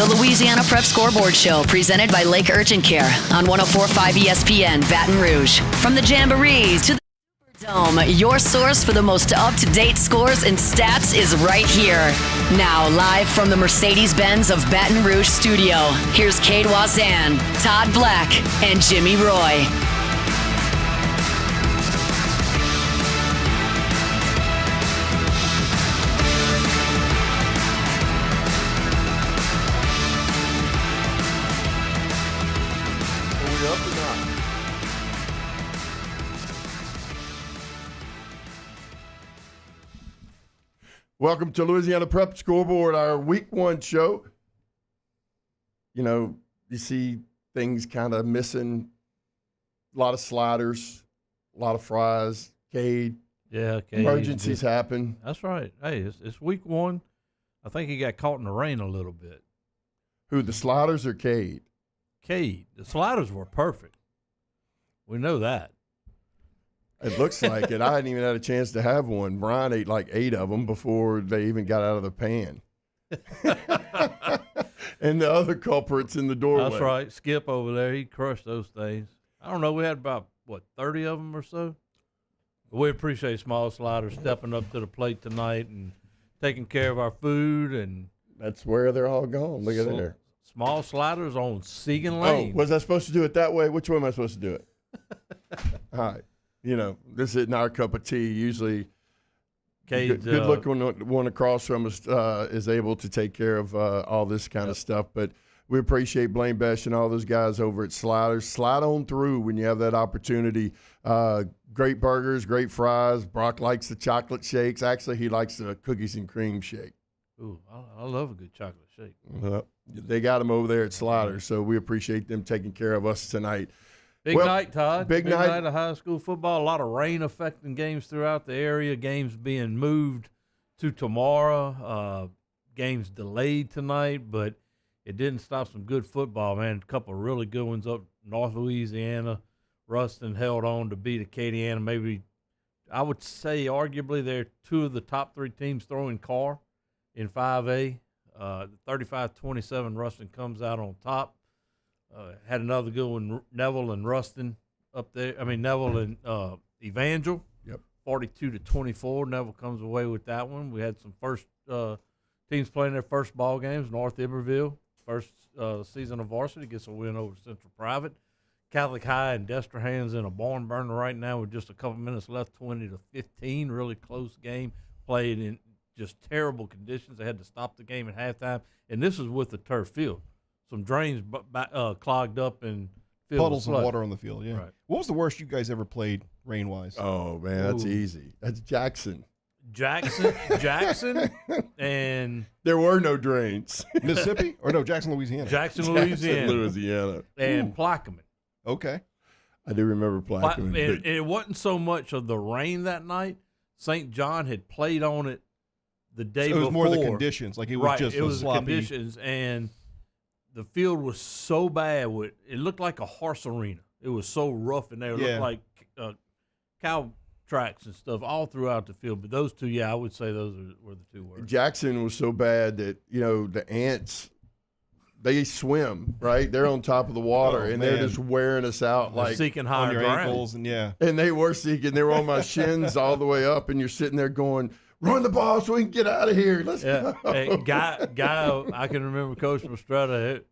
The Louisiana Prep Scoreboard Show, presented by Lake Urchin Care on 104.5 ESPN, Baton Rouge. From the Jamborees to the Superdome, your source for the most up-to-date scores and stats is right here. Now, live from the Mercedes-Benz of Baton Rouge studio, here's Cade Wazan, Todd Black, and Jimmy Roy. Welcome to Louisiana Prep Scoreboard, our week one show. You know, you see things kind of missing. A lot of sliders, a lot of fries, Cade. Yeah, Cade. Emergencies happen. That's right. Hey, it's week one. I think he got caught in the rain a little bit. Who, the sliders or Cade? Cade. The sliders were perfect. We know that. It looks like it. I hadn't even had a chance to have one. Brian ate like 8 of them before they even got out of the pan. And the other culprits in the doorway. That's right. Skip over there, he crushed those things. I don't know. We had about, 30 of them or so? We appreciate Small Sliders stepping up to the plate tonight and taking care of our food. And that's where they're all gone. Look at there. Small Sliders on Segan Lane. Oh, was I supposed to do it that way? Which way am I supposed to do it? All right. You know, this isn't our cup of tea. Usually, good looking one across from us is able to take care of all this kind of stuff. But we appreciate Blaine Besh and all those guys over at Sliders. Slide on through when you have that opportunity. Great burgers, great fries. Brock likes the chocolate shakes. Actually, he likes the cookies and cream shake. Ooh, I love a good chocolate shake. They got them over there at Sliders, so we appreciate them taking care of us tonight. Big night, Todd. Big night of high school football. A lot of rain affecting games throughout the area. Games being moved to tomorrow. Games delayed tonight, but it didn't stop some good football, man. A couple of really good ones up North Louisiana. Ruston held on to beat Acadiana. Maybe I would say arguably they're 2 of the top 3 teams throwing car in 5A. 35-27, Ruston comes out on top. Had another good one, Neville and Ruston up there. Neville and Evangel. Yep. 42-24. Neville comes away with that one. We had some first teams playing their first ball games. North Iberville, first season of varsity, gets a win over Central Private. Catholic High and Destrehan's in a barn burner right now with just a couple minutes left, 20-15. Really close game. Played in just terrible conditions. They had to stop the game at halftime. And this is with the turf field. Some drains clogged up and puddles of water on the field. Yeah. Right. What was the worst you guys ever played rain wise? Oh man, that's easy. That's Jackson, and there were no drains. Mississippi or no Jackson, Louisiana. Jackson, Louisiana, and Plaquemine. Okay, I do remember Plaquemine. And it wasn't so much of the rain that night. St. John had played on it the day before. It was more the conditions. Like it was just it was sloppy. The conditions and. The field was so bad. It looked like a horse arena. It was so rough in there. It looked like cow tracks and stuff all throughout the field. But those two, I would say those were the 2 worst. Jackson was so bad that, the ants, they swim, right? They're on top of the water, and they're just wearing us out. They're like seeking higher on your ground. ankles. And they were seeking. They were on my shins all the way up, and you're sitting there going, run the ball so we can get out of here. Let's go. Hey, guy, I can remember Coach Mastretta.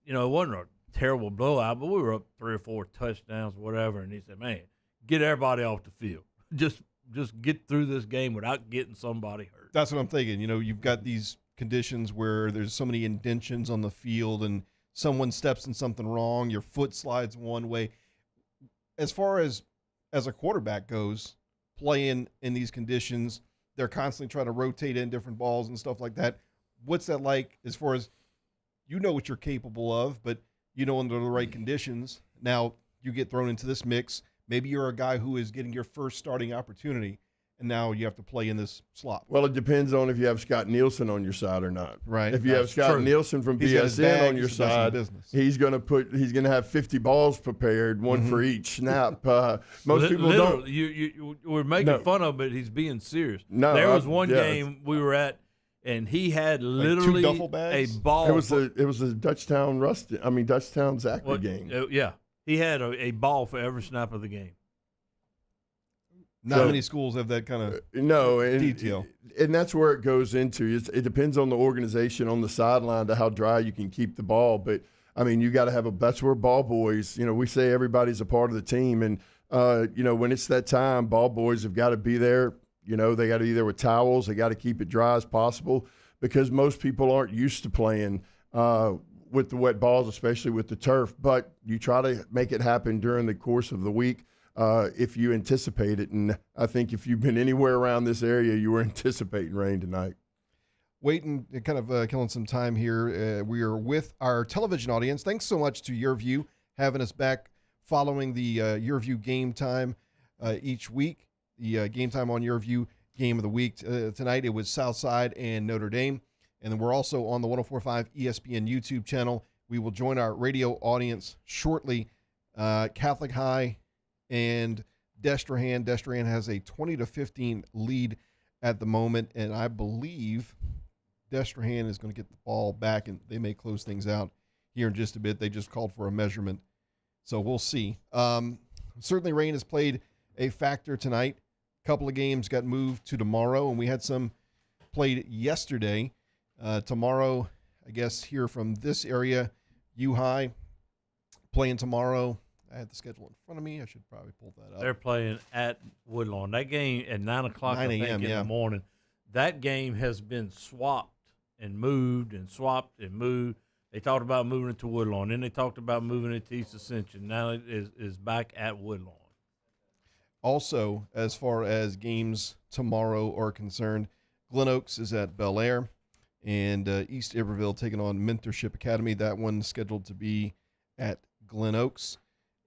It wasn't a terrible blowout, but we were up 3 or 4 touchdowns, whatever. And he said, "Man, get everybody off the field. Just get through this game without getting somebody hurt." That's what I'm thinking. You've got these conditions where there's so many indentions on the field, and someone steps in something wrong, your foot slides one way. As far as a quarterback goes, playing in these conditions, they're constantly trying to rotate in different balls and stuff like that. What's that like as far as what you're capable of, but under the right conditions, now you get thrown into this mix. Maybe you're a guy who is getting your first starting opportunity, and now you have to play in this slop. Well, it depends on if you have Scott Nielsen on your side or not. Right. If you have Scott Nielsen from BSN on your side, he's going to have 50 balls prepared, one for each snap. Most people don't. We're making fun of him, but he's being serious. No, there was one game we were at and he had two literally duffel a bags? ball. It was a Dutchtown Zachary game. Yeah, he had a ball for every snap of the game. Not many schools have that kind of detail. And that's where it goes into. It depends on the organization on the sideline to how dry you can keep the ball. But, I mean, you got to have that's where ball boys, we say everybody's a part of the team. And, when it's that time, ball boys have got to be there. They got to be there with towels. They got to keep it dry as possible because most people aren't used to playing with the wet balls, especially with the turf. But you try to make it happen during the course of the week. If you anticipate it. And I think if you've been anywhere around this area, you were anticipating rain tonight. Waiting, kind of killing some time here. We are with our television audience. Thanks so much to YourView having us back following the YourView Game Time each week. The Game Time on YourView Game of the Week. Tonight it was Southside and Notre Dame. And then we're also on the 104.5 ESPN YouTube channel. We will join our radio audience shortly. Catholic High and Destrehan. Destrehan has a 20-15 lead at the moment, and I believe Destrehan is going to get the ball back, and they may close things out here in just a bit. They just called for a measurement, so we'll see. Certainly rain has played a factor tonight. A couple of games got moved to tomorrow, and we had some played yesterday. Tomorrow, I guess here from this area, U-High playing tomorrow. I had the schedule in front of me. I should probably pull that up. They're playing at Woodlawn. That game at 9 o'clock, I think, in the morning. That game has been swapped and moved and swapped and moved. They talked about moving it to Woodlawn. Then they talked about moving it to East Ascension. Now it is back at Woodlawn. Also, as far as games tomorrow are concerned, Glen Oaks is at Bel Air, and East Iberville taking on Mentorship Academy. That one scheduled to be at Glen Oaks.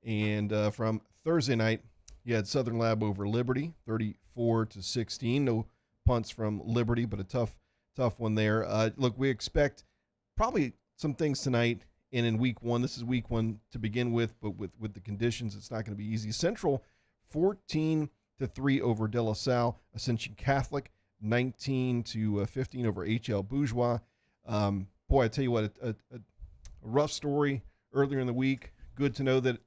And from Thursday night, you had Southern Lab over Liberty, 34-16. No punts from Liberty, but a tough one there. Look, we expect probably some things tonight and in week one. This is week one to begin with, but with the conditions, it's not going to be easy. Central, 14-3 over De La Salle. Ascension Catholic, 19-15 over HL Bourgeois. Boy, I tell you what, a rough story earlier in the week. Good to know that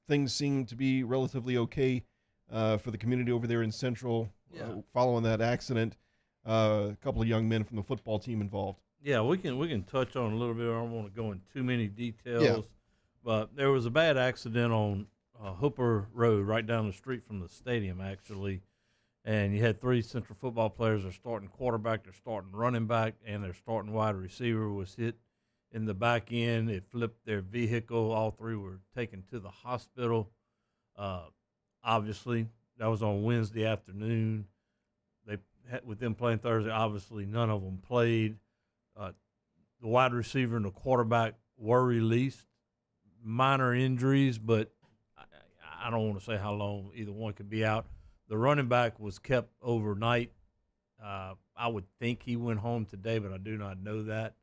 things seem to be relatively okay for the community over there in Central following that accident. A couple of young men from the football team involved. Yeah, we can touch on a little bit. I don't want to go into too many details, but there was a bad accident on Hooper Road right down the street from the stadium, actually. And you had three Central football players. Their starting quarterback, their starting running back, and their starting wide receiver was hit in the back end. It flipped their vehicle. All three were taken to the hospital. Obviously, that was on Wednesday afternoon. With them playing Thursday, obviously none of them played. The wide receiver and the quarterback were released. Minor injuries, but I don't want to say how long either one could be out. The running back was kept overnight. I would think he went home today, but I do not know that.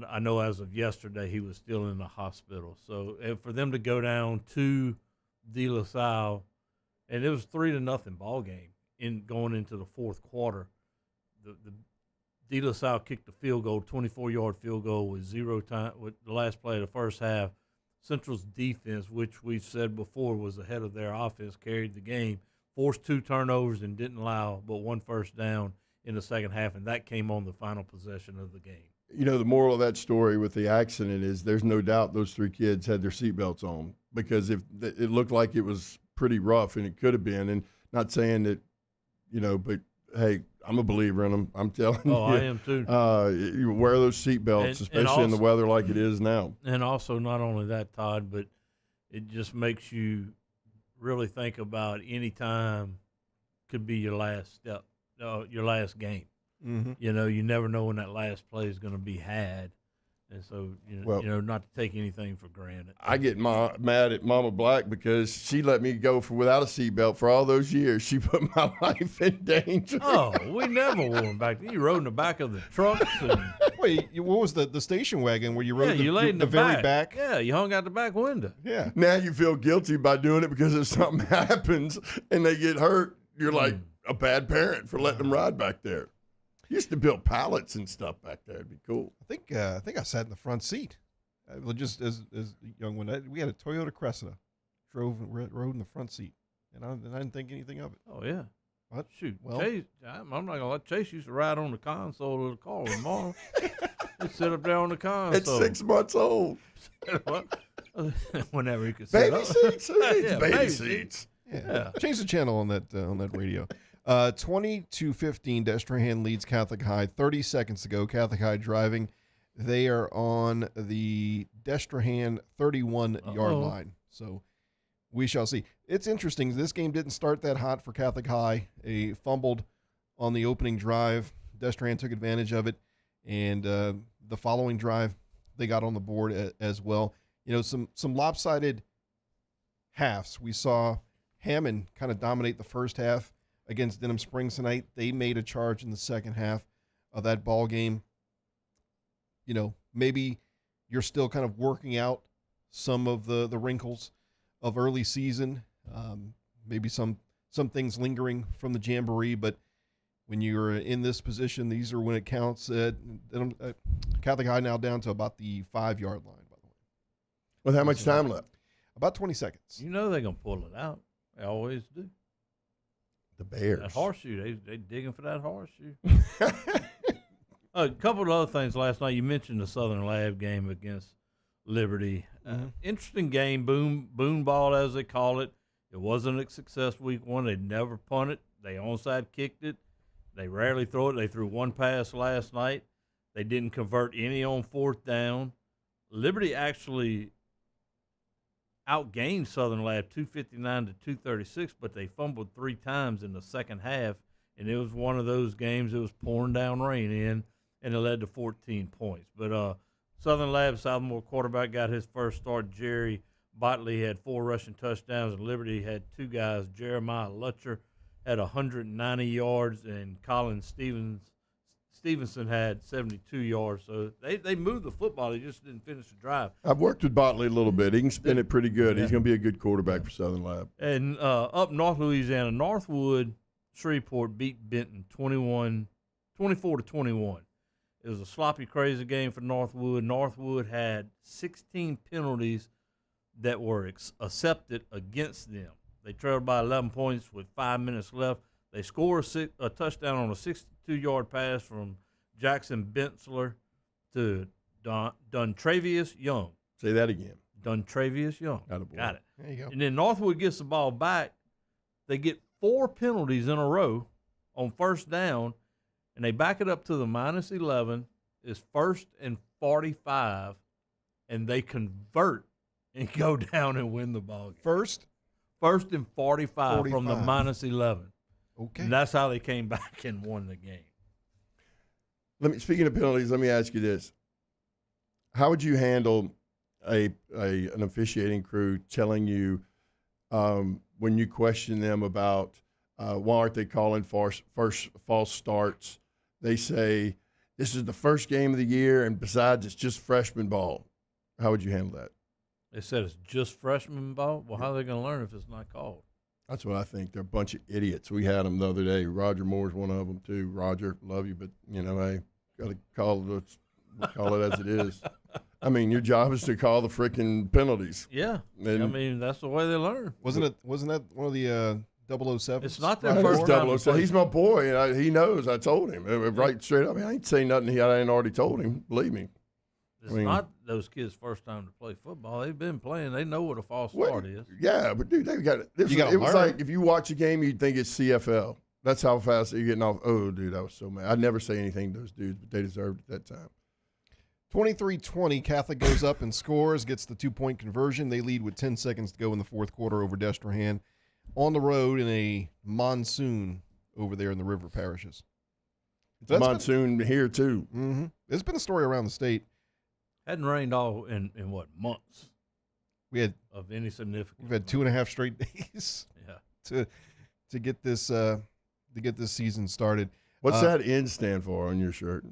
I know as of yesterday he was still in the hospital. So for them to go down to De La Salle, and it was 3-0 ball game going into the fourth quarter. The De La Salle kicked the field goal, 24-yard field goal with 0 time with the last play of the first half. Central's defense, which we've said before was ahead of their offense, carried the game, forced 2 turnovers and didn't allow but 1 first down in the second half, and that came on the final possession of the game. The moral of that story with the accident is there's no doubt those 3 kids had their seatbelts on, because if it looked like it was pretty rough, and it could have been. And not saying that, but hey, I'm a believer in them. I'm telling you. Oh, I am too. You wear those seatbelts, especially also, in the weather like it is now. And also, not only that, Todd, but it just makes you really think about any time could be your last step, your last game. Mm-hmm. You never know when that last play is going to be had. And so, not to take anything for granted. I get mad at Mama Black because she let me go without a seatbelt for all those years. She put my life in danger. Oh, we never wore them back then. You rode in the back of the trucks. And wait, what was the station wagon where you rode you laid in the very back? Yeah, you hung out the back window. Yeah. Now you feel guilty by doing it because if something happens and they get hurt, you're like a bad parent for letting them ride back there. Used to build pallets and stuff back there. It'd be cool. I think I sat in the front seat. Just as a young one, we had a Toyota Cressida. Rode in the front seat, and I didn't think anything of it. Oh yeah. What? Shoot, Well, Chase. I'm not gonna let Chase used to ride on the console of the car with Mom. He'd sit up there on the console. At 6 months old. Whenever he could sit Baby up. seats. Who needs Yeah, baby baby seats? Yeah. Change the channel on that radio. 20-15, Destrehan leads Catholic High. 30 seconds to go. Catholic High driving. They are on the Destrehan 31-yard line. So we shall see. It's interesting. This game didn't start that hot for Catholic High. They fumbled on the opening drive. Destrehan took advantage of it. And the following drive, they got on the board as well. You know, some lopsided halves. We saw Hammond kind of dominate the first half against Denham Springs tonight. They made a charge in the second half of that ball game. You know, maybe you're still kind of working out some of the wrinkles of early season. Maybe some things lingering from the Jamboree, but when you're in this position, these are when it counts. Catholic High now down to about the 5-yard line, by the way. With how much time left? About 20 seconds. You know they're gonna pull it out. They always do. The Bears. That horseshoe, they digging for that horseshoe. A couple of other things last night. You mentioned the Southern Lab game against Liberty. Interesting game, boom ball as they call it. It wasn't a success week one. They never punted. They onside kicked it. They rarely throw it. They threw one pass last night. They didn't convert any on fourth down. Liberty actually outgained Southern Lab 259 to 236, but they fumbled 3 times in the second half, and it was one of those games. It was pouring down rain in, and it led to 14 points. But Southern Lab sophomore quarterback got his first start. Jerry Botley had 4 rushing touchdowns, and Liberty had 2 guys. Jeremiah Lutcher had 190 yards, and Colin Stevenson had 72 yards. So they moved the football. They just didn't finish the drive. I've worked with Botley a little bit. He can spin it pretty good. Yeah. He's going to be a good quarterback for Southern Lab. And up North Louisiana, Northwood Shreveport beat Benton 24 to 21. It was a sloppy, crazy game for Northwood. Northwood had 16 penalties that were accepted against them. They trailed by 11 points with 5 minutes left. They scored a touchdown on a 62-yard pass from Jackson Bensler to Duntravius Young. Say that again. Duntravius Young. Got it. There you go. And then Northwood gets the ball back. They get 4 penalties in a row on first down, and they back it up to the -11. It's 1st and 45, and they convert and go down and win the ball game. First and 45 from the -11. Okay. And that's how they came back and won the game. Speaking of penalties, let me ask you this. How would you handle an officiating crew telling you when you question them about why aren't they calling first false starts? They say, this is the first game of the year, and besides, it's just freshman ball. How would you handle that? They said it's just freshman ball? Well, how are they going to learn if it's not called? That's what I think. They're a bunch of idiots. We had them the other day. Roger Moore's one of them, too. Roger, love you, but, hey, got to call it as it is. I mean, your job is to call the freaking penalties. Yeah. And, that's the way they learn. Wasn't that one of the 007s? It's not their first time. 007. He's my boy, and he knows. I told him right straight up. I ain't saying nothing I ain't already told him. Believe me. It's not those kids' first time to play football. They've been playing. They know what a false start is. Yeah, but dude, they've got it. It was like if you watch a game, you'd think it's CFL. That's how fast you're getting off. Oh, dude, I was so mad. I'd never say anything to those dudes, but they deserved it that time. 23-20, Catholic goes up and scores, gets the 2-point conversion. They lead with 10 seconds to go in the fourth quarter over Destrehan on the road in a monsoon over there in the river parishes. It's monsoon here, too. Mm-hmm. It's been a story around the state. Hadn't rained all in what, months? We had of any significance. We've had 2.5 straight days. Yeah. To get this season started. What's that N stand for on your shirt?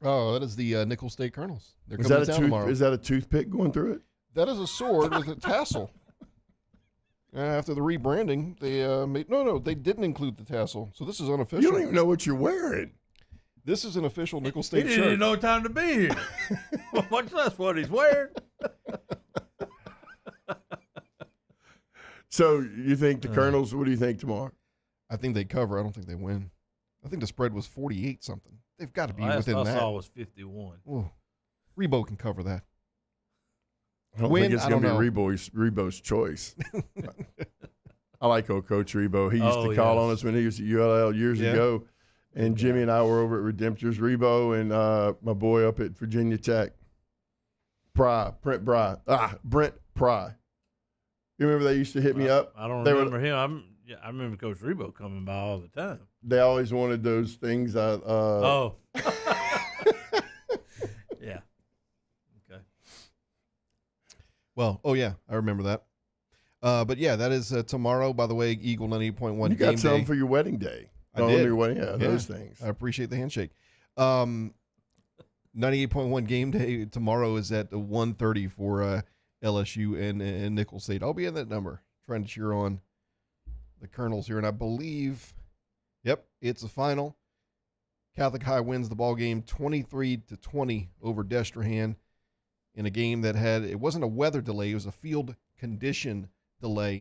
Oh, that is the Nickel State Colonels. They're is coming to town tomorrow. Is that a toothpick going through it? That is a sword with a tassel. After the rebranding, they they didn't include the tassel. So this is unofficial. You don't even know what you're wearing. This is an official Nickel He State didn't shirt. even know time to be here. Much less what he's wearing. So you think the Colonels, what do you think tomorrow? I think they cover. I don't think they win. I think the spread was 48 something. They've got to be Last within I that. saw was 51. Whoa. Rebo can cover that. I don't think it's going to be Rebo's choice. I like old Coach Rebo. He used to call on us when he was at ULL years ago. And Jimmy and I were over at Redemptor's. Rebo and my boy up at Virginia Tech, Brent Pry. You remember they used to hit me up? I don't remember him. I remember Coach Rebo coming by all the time. They always wanted those things. Yeah. Okay. Well, I remember that. But yeah, that is tomorrow. By the way, Eagle 98.1 You got game something day. for your wedding day. I did. Your wedding, those things. I appreciate the handshake. 98.1 game day tomorrow is at 1:30 for LSU and Nickel State. I'll be in that number, trying to cheer on the Colonels here, and I believe, it's a final. Catholic High wins the ball game 23-20 over Destrehan in a game that it wasn't a weather delay, it was a field condition delay,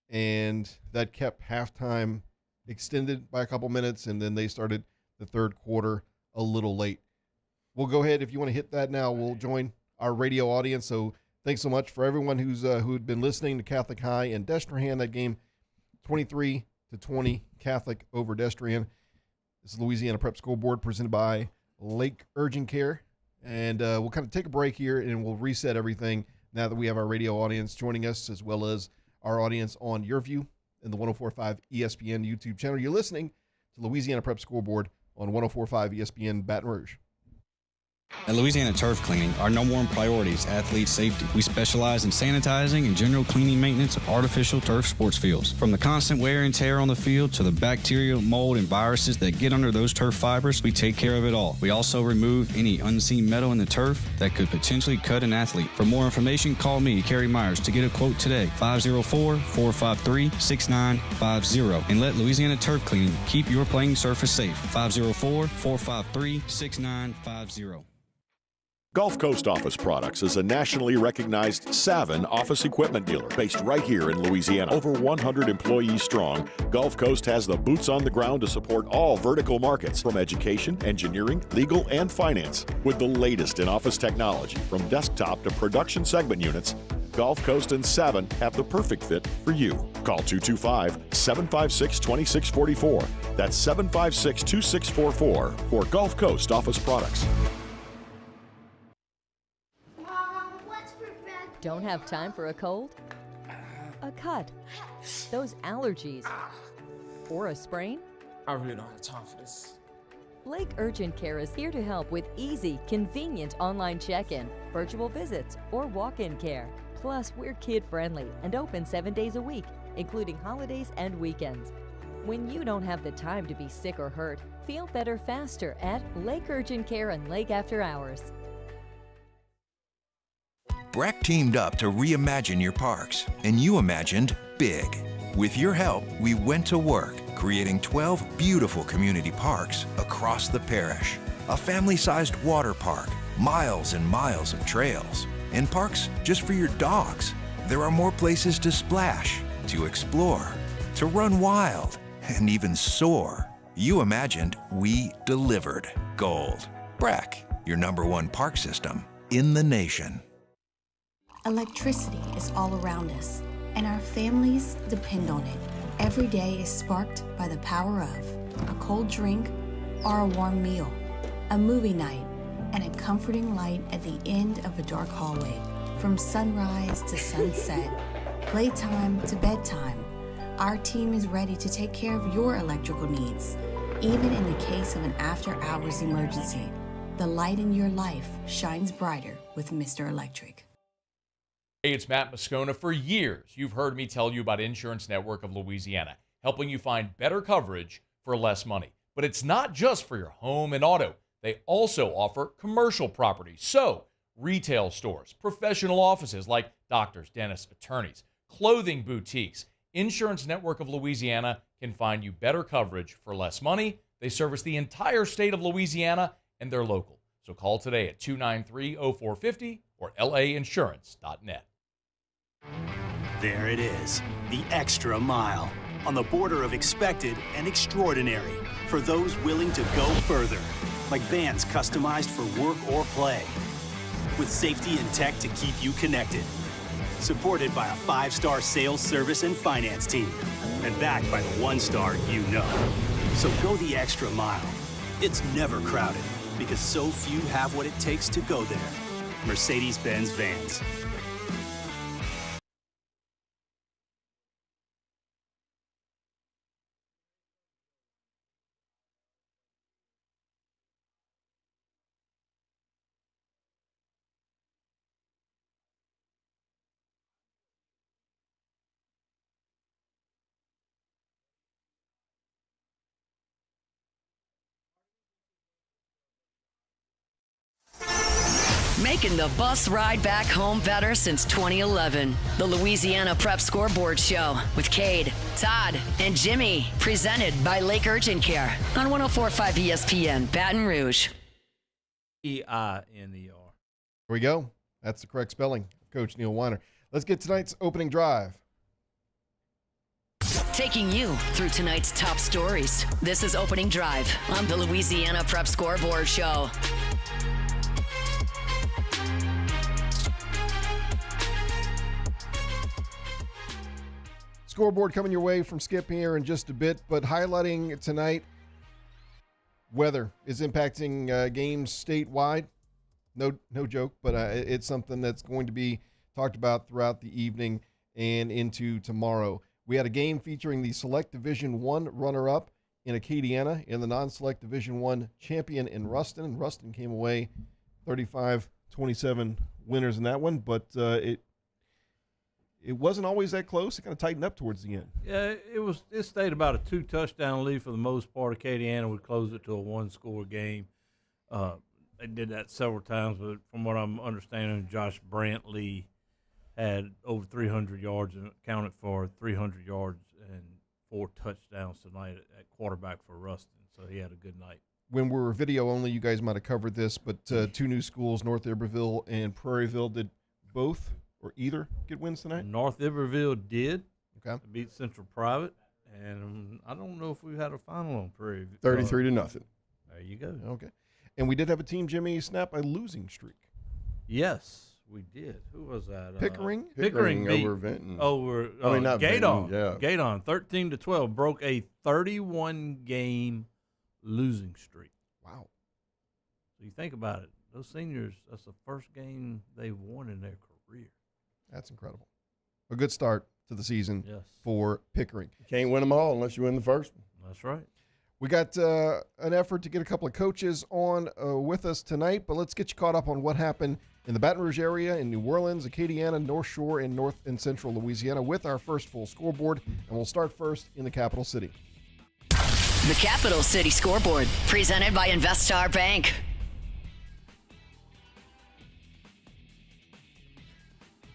and that kept halftime extended by a couple minutes, and then they started the third quarter a little late. We'll go ahead, if you want to hit that now, we'll join our radio audience. So thanks so much for everyone who'd been listening to Catholic High and Destrehan. That game 23-20 Catholic over Destrehan. This is Louisiana Prep Scoreboard presented by Lake Urgent Care. And we'll kind of take a break here and we'll reset everything now that we have our radio audience joining us, as well as our audience on YourView and the 104.5 ESPN YouTube channel. You're listening to Louisiana Prep Scoreboard on 104.5 ESPN Baton Rouge. At Louisiana Turf Cleaning, our number one priority is athlete safety. We specialize in sanitizing and general cleaning maintenance of artificial turf sports fields. From the constant wear and tear on the field to the bacterial, mold, and viruses that get under those turf fibers, we take care of it all. We also remove any unseen metal in the turf that could potentially cut an athlete. For more information, call me, Kerry Myers, to get a quote today, 504-453-6950. And let Louisiana Turf Cleaning keep your playing surface safe, 504-453-6950. Gulf Coast Office Products is a nationally recognized Savin office equipment dealer based right here in Louisiana. Over 100 employees strong, Gulf Coast has the boots on the ground to support all vertical markets, from education, engineering, legal, and finance. With the latest in office technology, from desktop to production segment units, Gulf Coast and Savin have the perfect fit for you. Call 225-756-2644. That's 756-2644 for Gulf Coast Office Products. Don't have time for a cold? A cut? Those allergies? Or a sprain? I really don't have time for this. Lake Urgent Care is here to help with easy, convenient online check-in, virtual visits, or walk-in care. Plus, we're kid-friendly and open 7 days a week, including holidays and weekends. When you don't have the time to be sick or hurt, feel better faster at Lake Urgent Care and Lake After Hours. BRAC teamed up to reimagine your parks, and you imagined big. With your help, we went to work, creating 12 beautiful community parks across the parish. A family-sized water park, miles and miles of trails, and parks just for your dogs. There are more places to splash, to explore, to run wild, and even soar. You imagined, we delivered. Gold. BRAC, your #1 park system in the nation. Electricity is all around us, and our families depend on it. Every day is sparked by the power of a cold drink or a warm meal, a movie night, and a comforting light at the end of a dark hallway. From sunrise to sunset, playtime to bedtime, our team is ready to take care of your electrical needs. Even in the case of an after-hours emergency, the light in your life shines brighter with Mr. Electric. Hey, it's Matt Moscona. For years, you've heard me tell you about Insurance Network of Louisiana, helping you find better coverage for less money. But it's not just for your home and auto. They also offer commercial property. So, retail stores, professional offices like doctors, dentists, attorneys, clothing boutiques. Insurance Network of Louisiana can find you better coverage for less money. They service the entire state of Louisiana, and they're local. So call today at 293-0450 or lainsurance.net. There it is, the extra mile, on the border of expected and extraordinary for those willing to go further, like vans customized for work or play, with safety and tech to keep you connected, supported by a 5-star sales, service, and finance team, and backed by the 1-star you know. So go the extra mile. It's never crowded, because so few have what it takes to go there. Mercedes-Benz Vans. Making the bus ride back home better since 2011. The Louisiana Prep Scoreboard Show with Cade, Todd, and Jimmy. Presented by Lake Urgent Care on 104.5 ESPN, Baton Rouge. EINER. Here we go. That's the correct spelling of Coach Neil Weiner. Let's get tonight's opening drive. Taking you through tonight's top stories. This is Opening Drive on the Louisiana Prep Scoreboard Show. Scoreboard coming your way from Skip here in just a bit, but highlighting tonight, weather is impacting games statewide. No joke, but it's something that's going to be talked about throughout the evening and into tomorrow. We had a game featuring the Select Division I runner-up in Acadiana and the non-Select Division I champion in Ruston. And Ruston came away 35-27 winners in that one, but it wasn't always that close. It kind of tightened up towards the end. Yeah, it stayed about a 2-touchdown lead for the most part. Acadiana would close it to a 1-score game. They did that several times, but from what I'm understanding, Josh Brantley had over 300 yards and accounted for 300 yards and 4 touchdowns tonight at quarterback for Ruston. So he had a good night. When we were video only, you guys might have covered this, but 2 new schools, North Iberville and Prairieville, did both or either get wins tonight? North Iberville did. Okay. Beat Central Private, and I don't know if we had a final on Prairieville. 33-0. There you go. Okay. And we did have a team, Jimmy, snap a losing streak. Yes, we did. Who was that? Pickering? Pickering beat over Vinton. Not Gaydon. Vinton. Yeah. Gaydon, 13-12, broke a 31-game losing streak. Wow. So you think about it. Those seniors, that's the first game they've won in their career. That's incredible. A good start to the season for Pickering. You can't win them all unless you win the first one. That's right. We got an effort to get a couple of coaches on with us tonight, but let's get you caught up on what happened in the Baton Rouge area, in New Orleans, Acadiana, North Shore, and North and Central Louisiana with our first full scoreboard, and we'll start first in the capital city. The Capital City Scoreboard, presented by Investar Bank.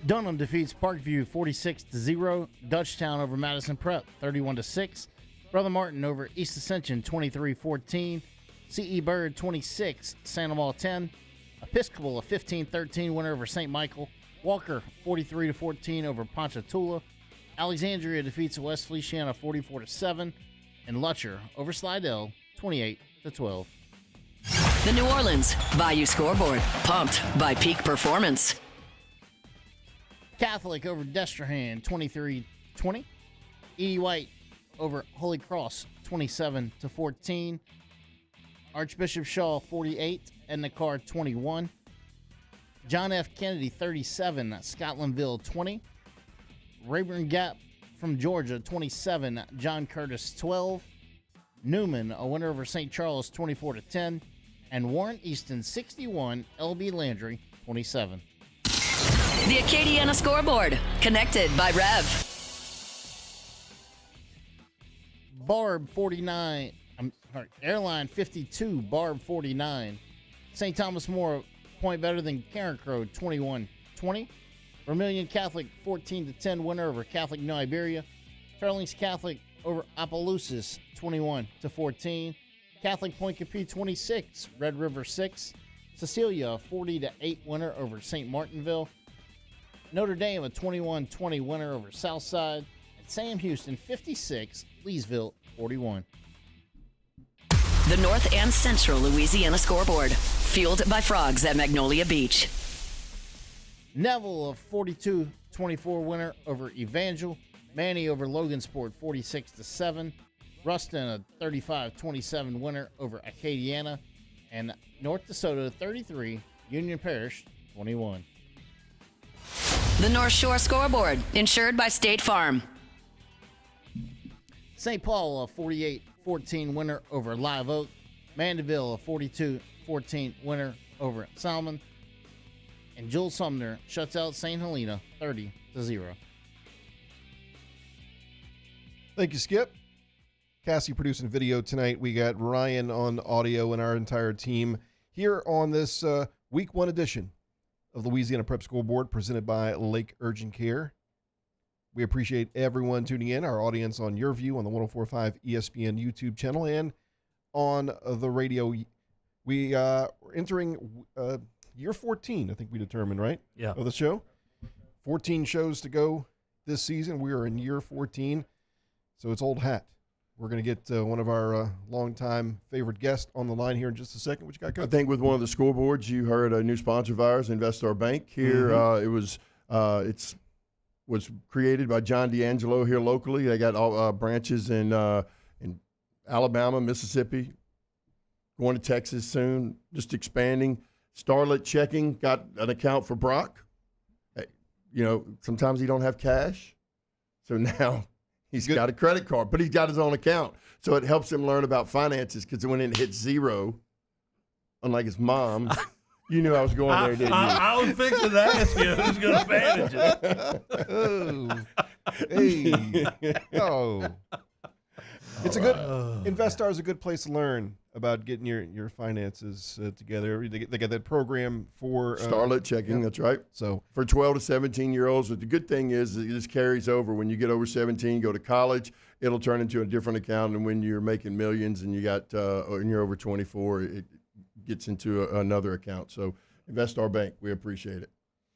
Dunham defeats Parkview 46-0. Dutchtown over Madison Prep 31-6. Brother Martin over East Ascension 23-14. C.E. Bird 26, Sandoval 10. Episcopal a 15-13 winner over St. Michael. Walker 43-14 over Ponchatoula. Alexandria defeats West Feliciana 44-7. And Lutcher over Slidell 28-12. The New Orleans Bayou Scoreboard, pumped by Peak Performance. Catholic over Destrehan 23-20. E. White over Holy Cross 27-14. Archbishop Shaw 48, Edna Carr 21. John F. Kennedy 37, Scotlandville 20. Rayburn Gap from Georgia 27, John Curtis 12. Newman a winner over St. Charles 24-10. And Warren Easton 61, LB Landry 27. The Acadiana Scoreboard, connected by Rev. Barb 49, Airline 52, Barb 49. St. Thomas More, point better than Karen Crow, 21-20. Vermilion Catholic 14-10 winner over Catholic New Iberia. Sterling's Catholic over Opelousas 21-14. Catholic Point Capri 26, Red River 6. Cecilia a 40-8 winner over St. Martinville. Notre Dame a 21-20 winner over Southside. And Sam Houston 56, Leesville 41. The North and Central Louisiana Scoreboard. Fueled by frogs at Magnolia Beach. Neville a 42-24 winner over Evangel. Manny over Logansport 46-7. Ruston a 35-27 winner over Acadiana. And North DeSoto 33, Union Parish 21. The North Shore Scoreboard. Insured by State Farm. St. Paul a 48-14 winner over Live Oak. Mandeville a 42-14 winner over Salmon. And Jules Sumner shuts out St. Helena 30-0. Thank you, Skip. Cassie producing video tonight. We got Ryan on audio and our entire team here on this Week 1 edition of Louisiana Prep Scoreboard presented by Lake Urgent Care. We appreciate everyone tuning in, our audience on Your View on the 104.5 ESPN YouTube channel and on the radio. We are entering year 14, I think we determined, right? Yeah. Of the show. 14 shows to go this season. We are in year 14, so it's old hat. We're going to get one of our longtime favorite guests on the line here in just a second. What you got, Coach? I think with one of the scoreboards, you heard a new sponsor of ours, Investar Bank. Here, it was created by John D'Angelo here locally. They got all branches in Alabama, Mississippi, going to Texas soon, just expanding. Starlet Checking got an account for Brock. You know, sometimes he don't have cash, so now he's got a credit card, but he's got his own account. So it helps him learn about finances because when it hits zero, unlike his mom, you knew I was going there, didn't you? I was fixing to ask you who's going to manage it. Oh. It's a good Investar is a good place to learn about getting your finances together. They got that program for Starlet Checking. That's right. So for 12 to 17-year-olds, the good thing is that this carries over. When you get over 17, go to college, it'll turn into a different account. And when you're making millions and and you're over 24, it gets into another account. So Investar Bank, we appreciate it.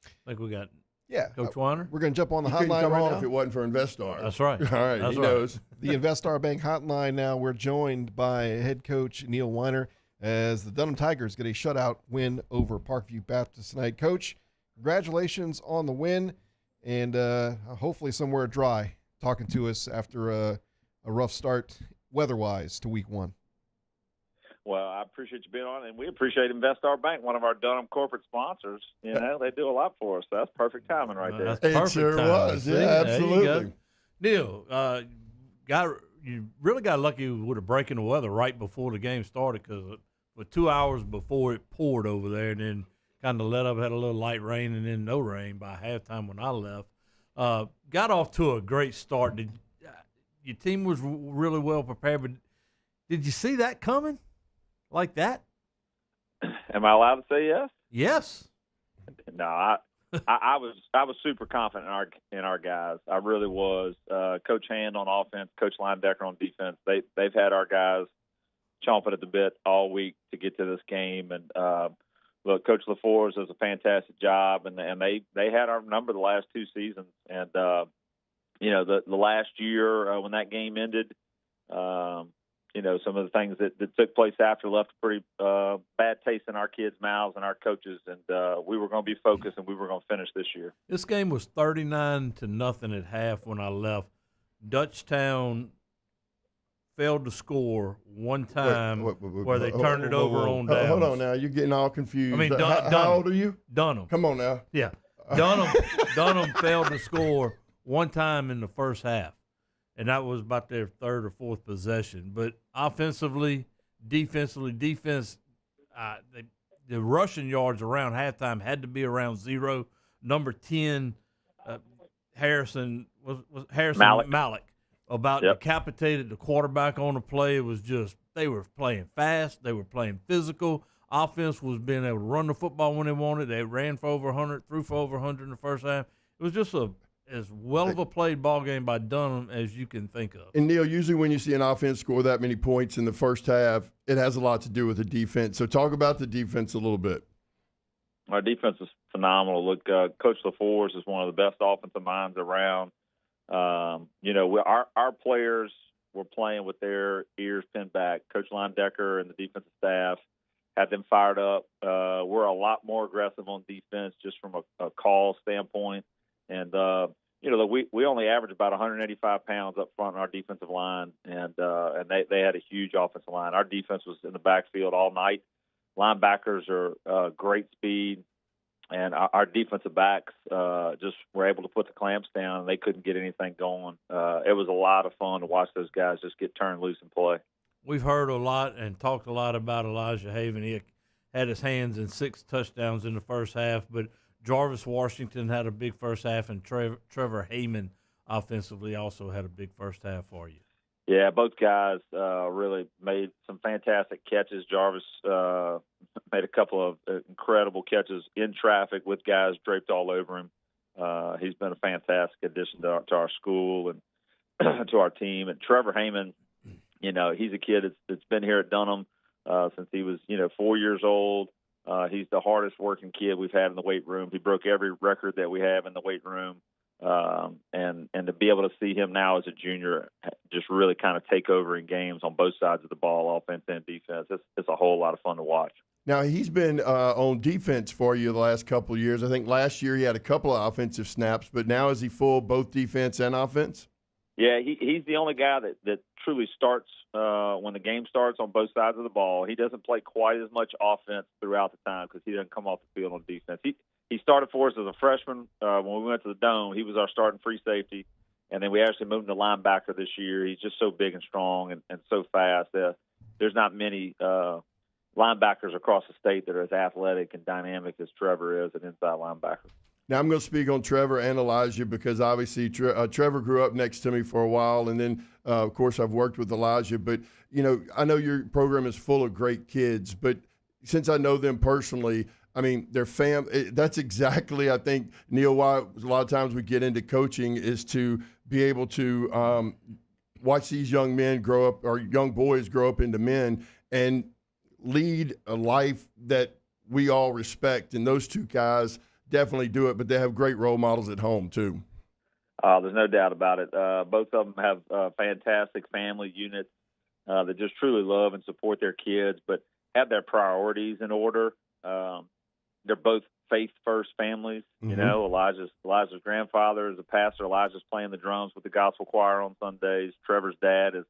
I think we got Coach Weiner. We're going to jump on the hotline right right now. if it wasn't for Investar. That's right. All right, That's he right. knows. The Investar Bank hotline now. We're joined by head coach Neil Weiner as the Dunham Tigers get a shutout win over Parkview Baptist tonight. Coach, congratulations on the win, and hopefully somewhere dry talking to us after a rough start weather-wise to Week 1. Well, I appreciate you being on, and we appreciate Investar Bank, one of our Dunham corporate sponsors. You know, they do a lot for us. So that's perfect timing right there. That's perfect sure timing. was. See? Yeah, There you absolutely. go. Neil, you really got lucky with a break in the weather right before the game started because for 2 hours before it poured over there and then kind of let up, had a little light rain and then no rain by halftime when I left. Got off to a great start. Your team was really well prepared, but did you see that coming? Like that? Am I allowed to say yes? Yes. No, I was super confident in our guys. I really was. Coach Hand on offense, Coach Linedecker on defense. They've had our guys chomping at the bit all week to get to this game. And look, Coach LaForce does a fantastic job, and they had our number the last two seasons. And you know, the last year when that game ended. You know, some of the things that took place after left a pretty bad taste in our kids' mouths and our coaches, and we were going to be focused and we were going to finish this year. This game was 39-0 at half when I left. Dutchtown failed to score one time where they turned it over on downs. Hold on now. You're getting all confused. I mean, how old are you? Dunham. Come on now. Yeah. Dunham failed to score one time in the first half. And that was about their third or fourth possession. But offensively, defensively, the rushing yards around halftime had to be around zero. Number 10, Harrison Malik about decapitated the quarterback on the play. It was just they were playing fast. They were playing physical. Offense was being able to run the football when they wanted. They ran for over 100, threw for over 100 in the first half. It was just as well of a played ball game by Dunham as you can think of. And, Neil, usually when you see an offense score that many points in the first half, it has a lot to do with the defense. So talk about the defense a little bit. Our defense is phenomenal. Look, Coach LaForce is one of the best offensive minds around. Our players were playing with their ears pinned back. Coach Leyendecker and the defensive staff had them fired up. We're a lot more aggressive on defense just from a call standpoint. And, we only average about 185 pounds up front on our defensive line, and they had a huge offensive line. Our defense was in the backfield all night. Linebackers are great speed, and our defensive backs just were able to put the clamps down, and they couldn't get anything going. It was a lot of fun to watch those guys just get turned loose and play. We've heard a lot and talked a lot about Elijah Haven. He had his hands in 6 touchdowns in the first half, but Jarvis Washington had a big first half, and Trevor Heyman offensively also had a big first half for you. Yeah, both guys really made some fantastic catches. Jarvis made a couple of incredible catches in traffic with guys draped all over him. He's been a fantastic addition to our school and to our team. And Trevor Heyman, he's a kid that's been here at Dunham since he was, 4 years old. He's the hardest working kid we've had in the weight room. He broke every record that we have in the weight room. And to be able to see him now as a junior just really kind of take over in games on both sides of the ball, offense and defense, it's a whole lot of fun to watch. Now, he's been on defense for you the last couple of years. I think last year he had a couple of offensive snaps, but now is he full both defense and offense? Yeah, he's the only guy that truly starts when the game starts on both sides of the ball. He doesn't play quite as much offense throughout the time because he doesn't come off the field on defense. He started for us as a freshman when we went to the Dome. He was our starting free safety, and then we actually moved him to linebacker this year. He's just so big and strong and so fast. There's not many linebackers across the state that are as athletic and dynamic as Trevor is, an inside linebacker. Now, I'm going to speak on Trevor and Elijah because obviously Trevor grew up next to me for a while, and then, of course, I've worked with Elijah. But, I know your program is full of great kids, but since I know them personally, I mean, their that's exactly, I think, Neil, why a lot of times we get into coaching is to be able to watch these young men grow up, or young boys grow up into men and lead a life that we all respect. And those two guys definitely do it, but they have great role models at home too. There's no doubt about it. Both of them have fantastic family units that just truly love and support their kids, but have their priorities in order. They're both faith-first families. Mm-hmm. Elijah's grandfather is a pastor. Elijah's playing the drums with the gospel choir on Sundays. Trevor's dad is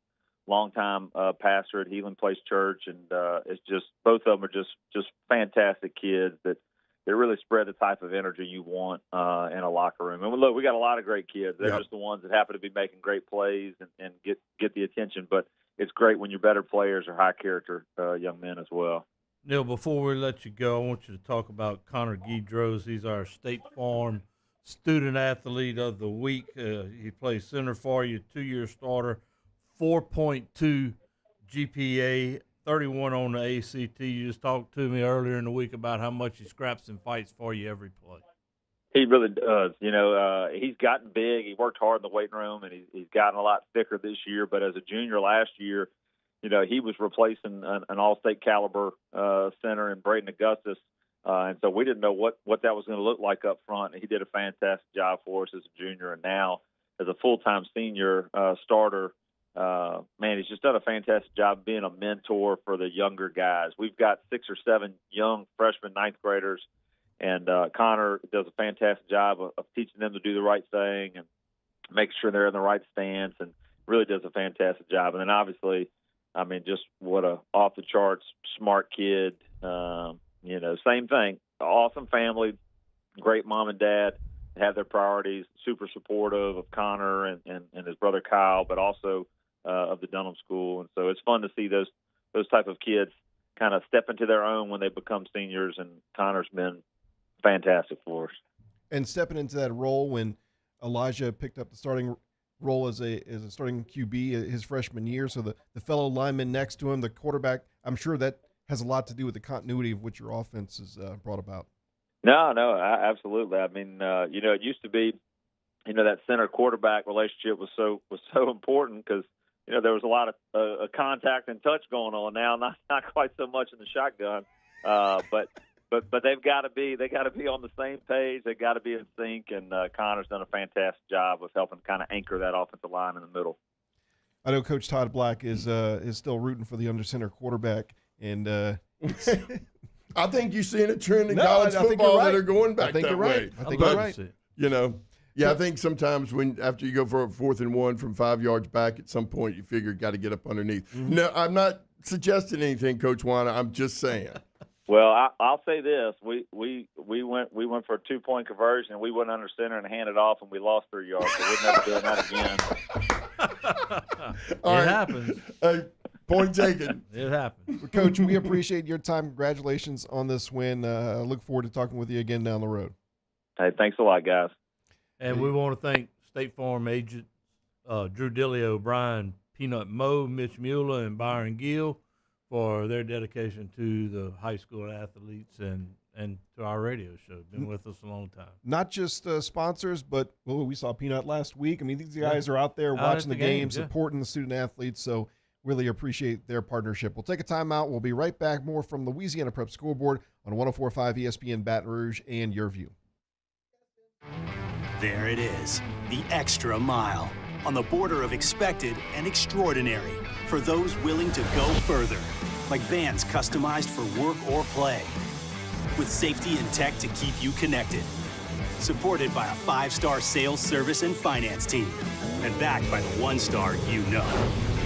longtime pastor at Healing Place Church, and it's just both of them are just fantastic kids that really spread the type of energy you want in a locker room. And look, we got a lot of great kids. They're just the ones that happen to be making great plays and get the attention. But it's great when your better players are high character young men as well. Neil, before we let you go, I want you to talk about Connor Guidros. He's our State Farm Student Athlete of the Week. He plays center for you, 2-year starter, 4.2 GPA, 31 on the ACT. You just talked to me earlier in the week about how much he scraps and fights for you every play. He really does. He's gotten big. He worked hard in the weight room, and he's gotten a lot thicker this year. But as a junior last year, he was replacing an all-state caliber center in Braden Augustus, and so we didn't know what that was going to look like up front. And he did a fantastic job for us as a junior, and now as a full-time senior starter, he's just done a fantastic job being a mentor for the younger guys. We've got 6 or 7 young freshman 9th graders, and Connor does a fantastic job of teaching them to do the right thing and making sure they're in the right stance, and really does a fantastic job. And then obviously, just what a off-the-charts smart kid. Same thing. Awesome family, great mom and dad, have their priorities, super supportive of Connor and his brother Kyle, but also of the Dunham School. And so it's fun to see those type of kids kind of step into their own when they become seniors, and Connor's been fantastic for us. And stepping into that role when Elijah picked up the starting role as a starting QB his freshman year, so the fellow lineman next to him, the quarterback, I'm sure that has a lot to do with the continuity of what your offense has brought about. No, absolutely. It used to be that center quarterback relationship was so important because there was a lot of contact and touch going on now, not quite so much in the shotgun, but they've got to be on the same page. They've got to be in sync, and Connor's done a fantastic job of helping kind of anchor that offensive line in the middle. I know Coach Todd Black is still rooting for the under center quarterback, and I think you're seeing a trend in college football that are going back that way. I think you're right. I think sometimes after you go for a 4th and 1 from 5 yards back, at some point you figure you got to get up underneath. Mm-hmm. No, I'm not suggesting anything, Coach Weiner. I'm just saying. Well, I'll say this: we went for a 2-point conversion, and we went under center and handed off, and we lost 3 yards. So we're never doing that again. It happens. Point taken. It happens. Coach, we appreciate your time. Congratulations on this win. I look forward to talking with you again down the road. Hey, thanks a lot, guys. And we want to thank State Farm agents Drew Dillio, Brian Peanut Moe, Mitch Mueller, and Byron Gill for their dedication to the high school athletes and to our radio show. Been with us a long time. Not just sponsors, but we saw Peanut last week. I mean, these guys are out there watching the game, supporting the student athletes, so really appreciate their partnership. We'll take a timeout. We'll be right back. More from Louisiana Prep Scoreboard on 104.5 ESPN Baton Rouge and Your View. There it is, the extra mile, on the border of expected and extraordinary for those willing to go further, like vans customized for work or play, with safety and tech to keep you connected, supported by a 5-star sales, service, and finance team, and backed by the 1-star you know.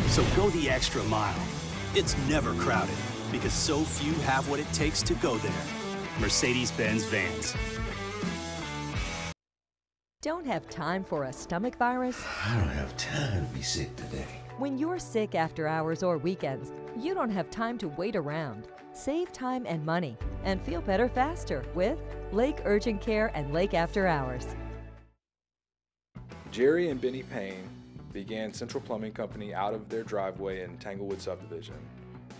So go the extra mile. It's never crowded because so few have what it takes to go there. Mercedes-Benz Vans. Don't have time for a stomach virus? I don't have time to be sick today. When you're sick after hours or weekends, you don't have time to wait around. Save time and money and feel better faster with Lake Urgent Care and Lake After Hours. Jerry and Benny Payne began Central Plumbing Company out of their driveway in Tanglewood Subdivision.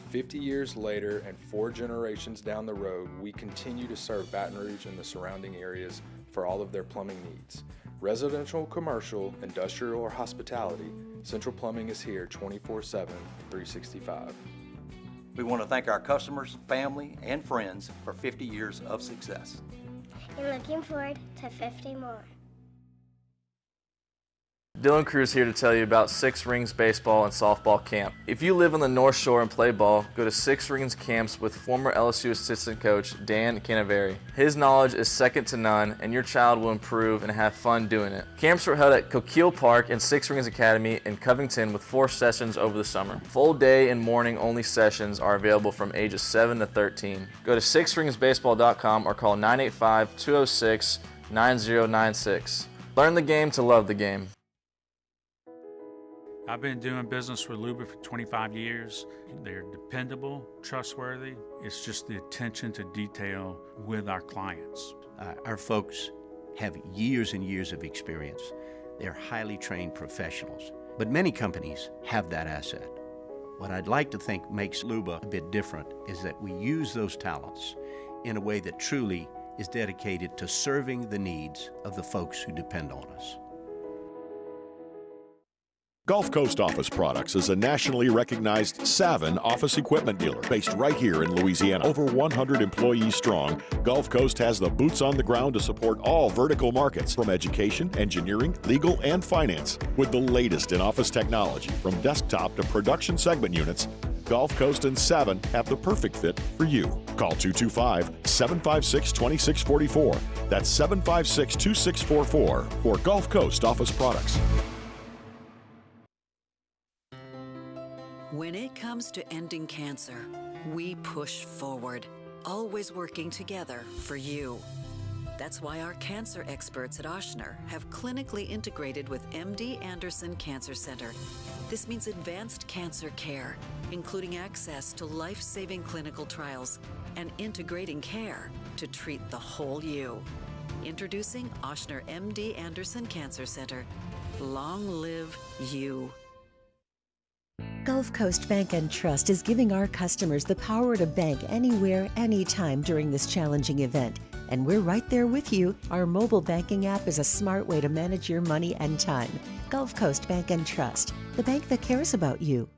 50 years later and 4 generations down the road, we continue to serve Baton Rouge and the surrounding areas for all of their plumbing needs. Residential, commercial, industrial, or hospitality, Central Plumbing is here 24/7, 365. We want to thank our customers, family, and friends for 50 years of success. And looking forward to 50 more. Dylan Cruz here to tell you about Six Rings Baseball and Softball Camp. If you live on the North Shore and play ball, go to Six Rings Camps with former LSU assistant coach Dan Canaveri. His knowledge is second to none, and your child will improve and have fun doing it. Camps were held at Coquille Park and Six Rings Academy in Covington with 4 sessions over the summer. Full day and morning only sessions are available from ages 7 to 13. Go to sixringsbaseball.com or call 985-206-9096. Learn the game to love the game. I've been doing business with Luba for 25 years. They're dependable, trustworthy. It's just the attention to detail with our clients. Our folks have years and years of experience. They're highly trained professionals, but many companies have that asset. What I'd like to think makes Luba a bit different is that we use those talents in a way that truly is dedicated to serving the needs of the folks who depend on us. Gulf Coast Office Products is a nationally recognized Savin office equipment dealer based right here in Louisiana. Over 100 employees strong, Gulf Coast has the boots on the ground to support all vertical markets, from education, engineering, legal, and finance. With the latest in office technology, from desktop to production segment units, Gulf Coast and Savin have the perfect fit for you. Call 225-756-2644. That's 756-2644 for Gulf Coast Office Products. When it comes to ending cancer, we push forward, always working together for you. That's why our cancer experts at Ochsner have clinically integrated with MD Anderson Cancer Center. This means advanced cancer care, including access to life-saving clinical trials and integrating care to treat the whole you. Introducing Ochsner MD Anderson Cancer Center. Long live you. Gulf Coast Bank and Trust is giving our customers the power to bank anywhere, anytime during this challenging event. And we're right there with you. Our mobile banking app is a smart way to manage your money and time. Gulf Coast Bank and Trust, the bank that cares about you.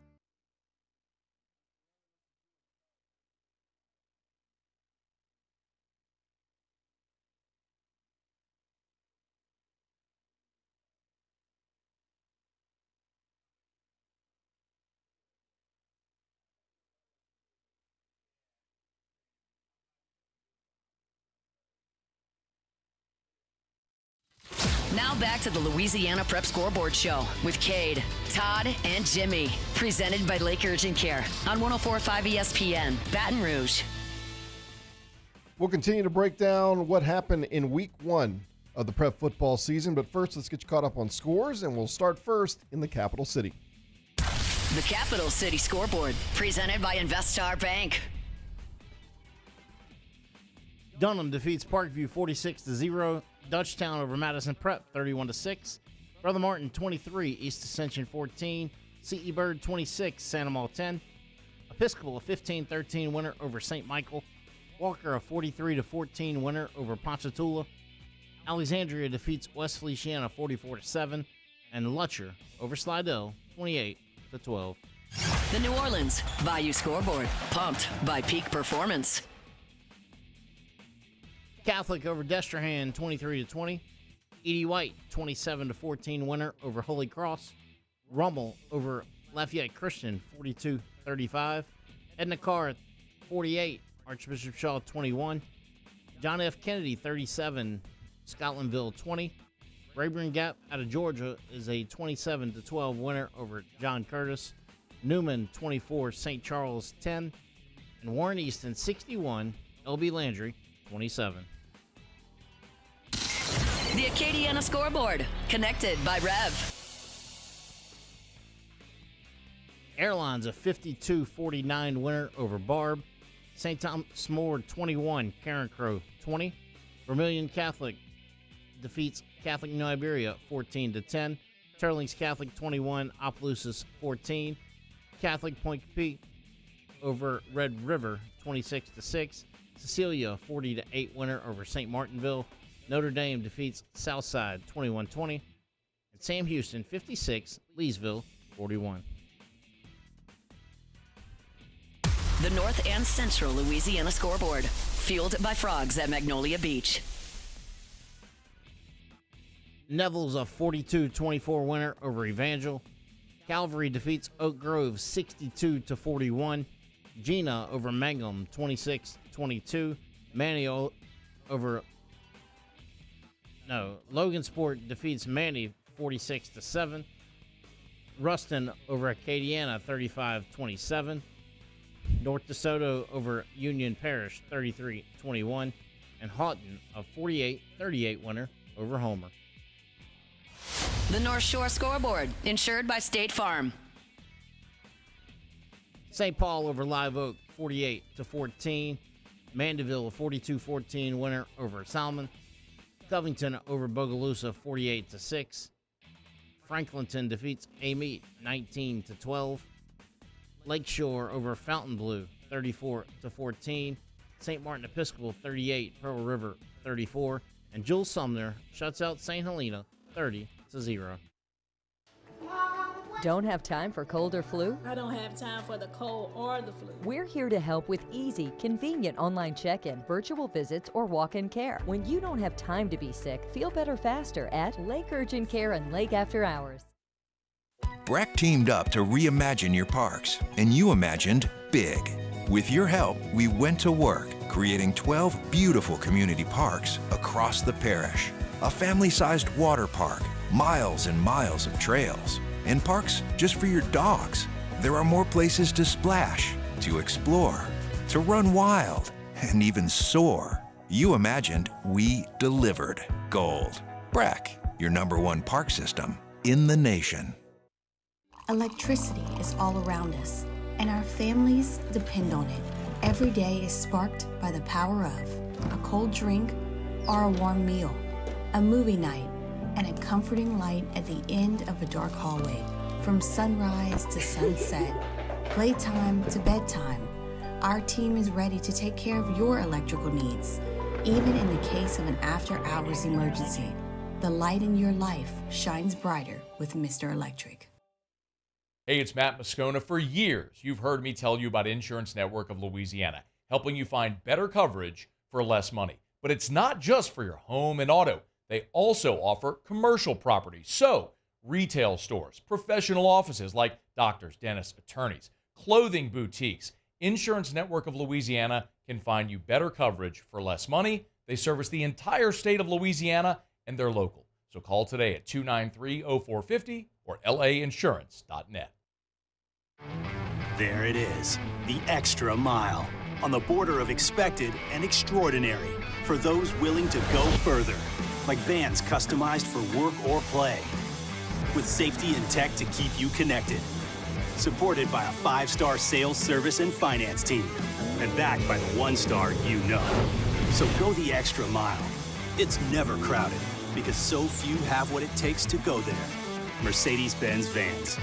Now back to the Louisiana Prep Scoreboard Show with Cade, Todd, and Jimmy. Presented by Lake Urgent Care on 104.5 ESPN, Baton Rouge. We'll continue to break down what happened in week 1 of the prep football season. But first, let's get you caught up on scores, and we'll start first in the capital city. The Capital City Scoreboard, presented by Investar Bank. Dunham defeats Parkview 46-0. Dutchtown over Madison Prep 31-6. Brother Martin 23, East Ascension 14. C.E. Bird 26, Santa Maula 10. Episcopal a 15-13 winner over St. Michael. Walker a 43-14 winner over Ponchatoula. Alexandria defeats West Feliciana 44-7, and Lutcher over Slidell 28-12. The New Orleans Bayou Scoreboard, pumped by Peak Performance. Catholic over Destrehan 23-20. Edie White 27-14 winner over Holy Cross. Rummel over Lafayette Christian 42-35. Edna Carr 48, Archbishop Shaw 21. John F. Kennedy 37, Scotlandville 20. Rayburn Gap out of Georgia is a 27-12 winner over John Curtis. Newman 24, St. Charles 10. And Warren Easton 61, L.B. Landry 27. The Acadiana Scoreboard, connected by Rev. Airlines a 52-49 winner over Barb. St. Thomas More 21, Karen Crow 20. Vermilion Catholic defeats Catholic New Iberia 14-10. Turlings Catholic 21, Opelousas 14. Catholic Point Capee over Red River 26-6. Cecilia 40-8 winner over St. Martinville. Notre Dame defeats Southside 21-20. And Sam Houston 56, Leesville 41. The North and Central Louisiana Scoreboard, fueled by frogs at Magnolia Beach. Neville's a 42-24 winner over Evangel. Calvary defeats Oak Grove 62-41. Gina over Mangum 26-22. Manny over Logansport defeats Manny 46-7. Ruston over Acadiana 35-27. North DeSoto over Union Parish 33-21. And Houghton a 48-38 winner over Homer. The North Shore Scoreboard, insured by State Farm. St. Paul over Live Oak 48-14. Mandeville a 42-14 winner over Salmon. Covington over Bogalusa 48-6. Franklinton defeats Amite 19-12. Lakeshore over Fontainebleau 34-14. St. Martin Episcopal 38, Pearl River 34, and Jules Sumner shuts out St. Helena 30-0. Don't have time for cold or flu? I don't have time for the cold or the flu. We're here to help with easy, convenient online check-in, virtual visits, or walk-in care. When you don't have time to be sick, feel better faster at Lake Urgent Care and Lake After Hours. BRAC teamed up to reimagine your parks, and you imagined big. With your help, we went to work, creating 12 beautiful community parks across the parish. A family-sized water park, miles and miles of trails, and parks just for your dogs. There are more places to splash, to explore, to run wild, and even soar. You imagined, we delivered. Gold. BRAC, your #1 park system in the nation. Electricity is all around us, and our families depend on it. Every day is sparked by the power of a cold drink or a warm meal, a movie night, and a comforting light at the end of a dark hallway. From sunrise to sunset, playtime to bedtime, our team is ready to take care of your electrical needs. Even in the case of an after-hours emergency, the light in your life shines brighter with Mr. Electric. Hey, it's Matt Moscona. For years, you've heard me tell you about Insurance Network of Louisiana, helping you find better coverage for less money. But it's not just for your home and auto. They also offer commercial property. So, retail stores, professional offices like doctors, dentists, attorneys, clothing boutiques. Insurance Network of Louisiana can find you better coverage for less money. They service the entire state of Louisiana, and they're local. So call today at 293-0450 or lainsurance.net. There it is, the extra mile, on the border of expected and extraordinary, for those willing to go further, like vans customized for work or play, with safety and tech to keep you connected, supported by a 5-star sales, service, and finance team, and backed by the 1-star you know. So go the extra mile. It's never crowded, because so few have what it takes to go there. Mercedes-Benz Vans.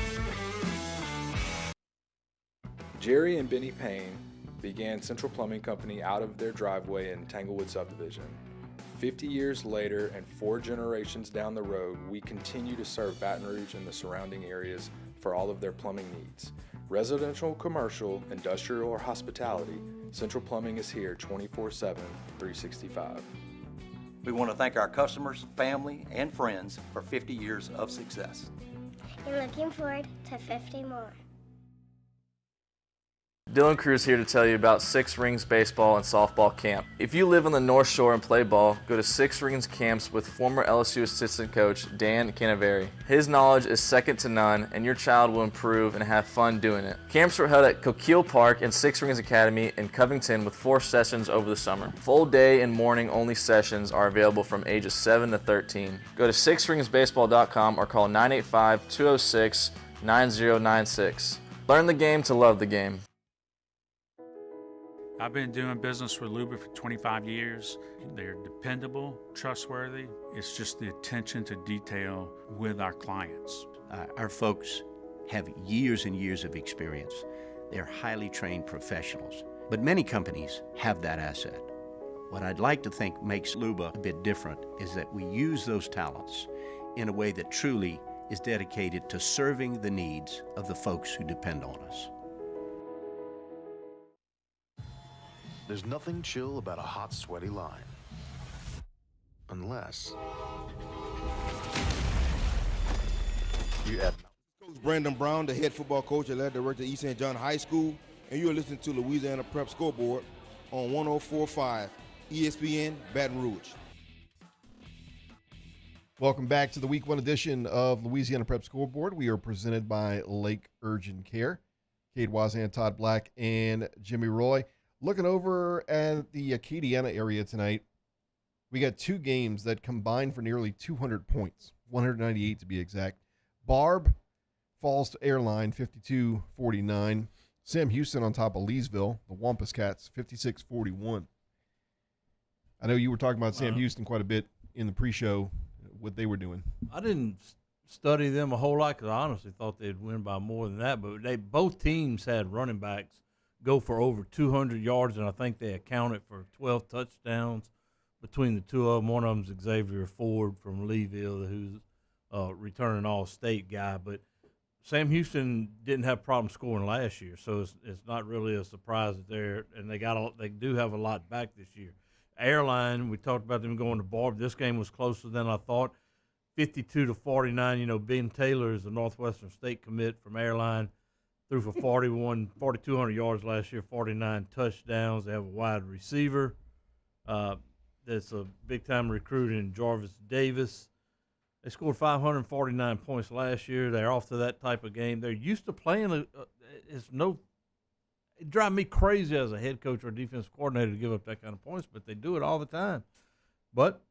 Jerry and Benny Payne began Central Plumbing Company out of their driveway in Tanglewood subdivision. 50 years later and 4 generations down the road, we continue to serve Baton Rouge and the surrounding areas for all of their plumbing needs. Residential, commercial, industrial, or hospitality, Central Plumbing is here 24/7, 365. We want to thank our customers, family, and friends for 50 years of success. And looking forward to 50 more. Dylan Cruz here to tell you about Six Rings Baseball and Softball Camp. If you live on the North Shore and play ball, go to Six Rings Camps with former LSU assistant coach Dan Canaveri. His knowledge is second to none, and your child will improve and have fun doing it. Camps were held at Coquille Park and Six Rings Academy in Covington with 4 sessions over the summer. Full day and morning only sessions are available from ages 7 to 13. Go to sixringsbaseball.com or call 985-206-9096. Learn the game to love the game. I've been doing business with Luba for 25 years. They're dependable, trustworthy. It's just the attention to detail with our clients. Our folks have years and years of experience. They're highly trained professionals. But many companies have that asset. What I'd like to think makes Luba a bit different is that we use those talents in a way that truly is dedicated to serving the needs of the folks who depend on us. There's nothing chill about a hot, sweaty line. Unless you add... Coach Brandon Brown, the head football coach and lead director at East St. John High School, and you're listening to Louisiana Prep Scoreboard on 104.5 ESPN Baton Rouge. Welcome back to the Week 1 edition of Louisiana Prep Scoreboard. We are presented by Lake Urgent Care. Cade Wazan, Todd Black, and Jimmy Roy. Looking over at the Acadiana area tonight, we got 2 games that combined for nearly 200 points, 198 to be exact. Barb falls to Airline, 52-49. Sam Houston on top of Leesville, the Wampus Cats, 56-41. I know you were talking about Sam Houston quite a bit in the pre-show, what they were doing. I didn't study them a whole lot because I honestly thought they'd win by more than that, but both teams had running backs go for over 200 yards, and I think they accounted for 12 touchdowns between the two of them. One of them's Xavier Ford from Leeville, who's a returning all-state guy. But Sam Houston didn't have problems scoring last year, so it's not really a surprise that they do have a lot back this year. Airline, we talked about them going to Barb. This game was closer than I thought, 52-49. You know, Ben Taylor is a Northwestern State commit from Airline. Threw for 4,200 yards last year, 49 touchdowns. They have a wide receiver. That's a big-time recruit in Jarvis Davis. They scored 549 points last year. They're off to that type of game. They're used to playing. It drives me crazy as a head coach or defensive coordinator to give up that kind of points, but they do it all the time. But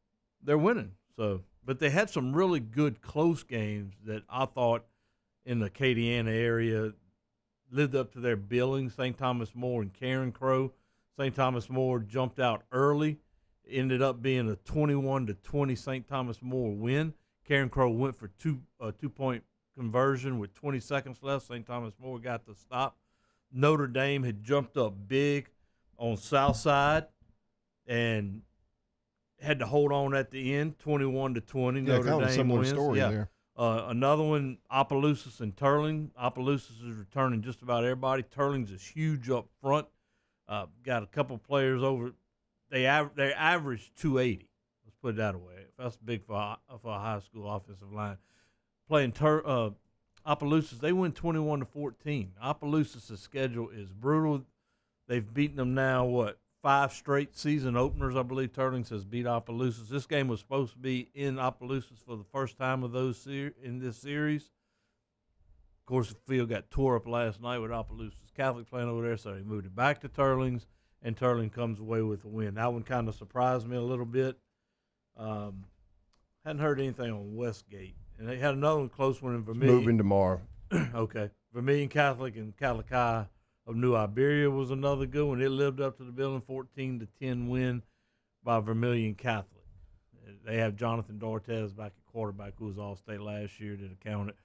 they're winning. But they had some really good close games that I thought in the Acadiana area lived up to their billing. St. Thomas More and Karen Crow. St. Thomas More jumped out early. Ended up being a 21-20 St. Thomas More win. Karen Crow went for two-point conversion with 20 seconds left. St. Thomas More got the stop. Notre Dame had jumped up big on Southside, and had to hold on at the end, 21-20. Yeah, Notre kind of a Dame similar wins. story there. Another one, Opelousas and Turling. Opelousas is returning just about everybody. Turling's is huge up front. Got a couple players over. They average 280. Let's put it that way. That's big for a high school offensive line. Playing Opelousas, they win 21-14. Opelousas' schedule is brutal. They've beaten them now, 5 straight season openers, I believe. Turlings has beat Opelousas. This game was supposed to be in Opelousas for the first time of those in this series. Of course, the field got tore up last night with Opelousas Catholic playing over there, so they moved it back to Turlings, and Turling comes away with a win. That one kind of surprised me a little bit. Hadn't heard anything on Westgate. And they had another one close one in Vermilion. Moving tomorrow. Okay. Vermilion Catholic and Calakai of New Iberia was another good one. It lived up to the billing, 14-10 win by Vermilion Catholic. They have Jonathan Dortez back at quarterback, who was All-State last year, that accounted.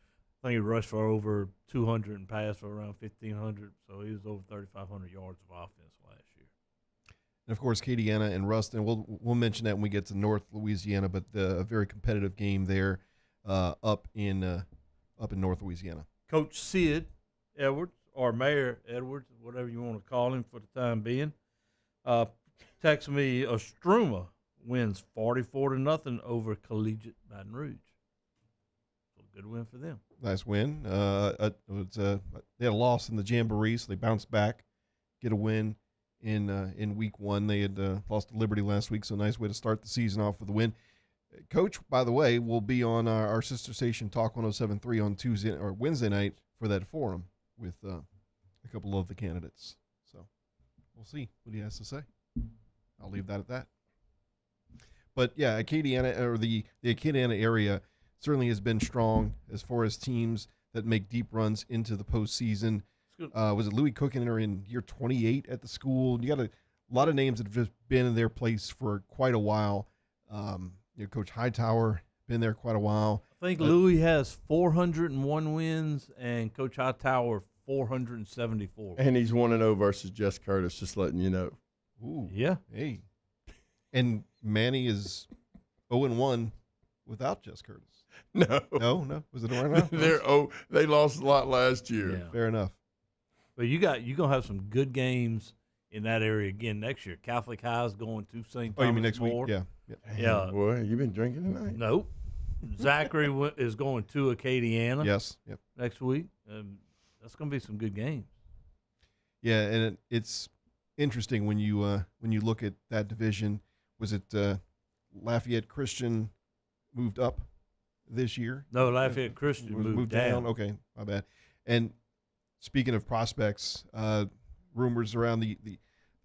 I think he rushed for over 200 and passed for around 1,500, so he was over 3,500 yards of offense last year. And of course, Acadiana and Ruston. We'll mention that when we get to North Louisiana, but a very competitive game there up in North Louisiana. Coach Sid Edwards, or Mayor Edwards, whatever you want to call him for the time being, texts me Ostruma wins 44-0 over Collegiate Baton Rouge. So good win for them. Nice win. They had a loss in the Jamboree, so they bounced back, get a win in week 1. They had lost to Liberty last week, so nice way to start the season off with a win. Coach, by the way, will be on our sister station Talk 107.3 on Tuesday or Wednesday night for that forum with a couple of the candidates. So we'll see what he has to say. I'll leave that at that. But yeah, Acadiana, or the Acadiana area certainly has been strong as far as teams that make deep runs into the postseason. Was it Louis Cookener in year 28 at the school? You got a lot of names that have just been in their place for quite a while. Coach Hightower, been there quite a while. I think Louis has 401 wins, and Coach Hightower 474. And he's 1-0 versus Jess Curtis, just letting you know. Ooh. Yeah. Hey. And Manny is 0-1 without Jess Curtis. No. No? Was it right now? They lost a lot last year. Yeah. Fair enough. But you're going to have some good games in that area again next year. Catholic High is going to St. Thomas. Oh, you mean next More. week? Yeah. Yeah. Boy, you been drinking tonight? Nope. Zachary is going to Acadiana. Yes. Yep. Next week. That's going to be some good games. Yeah, and it's interesting when you look at that division. Was it Lafayette Christian moved up this year? No, Lafayette Christian moved down. Okay, my bad. And speaking of prospects, rumors around the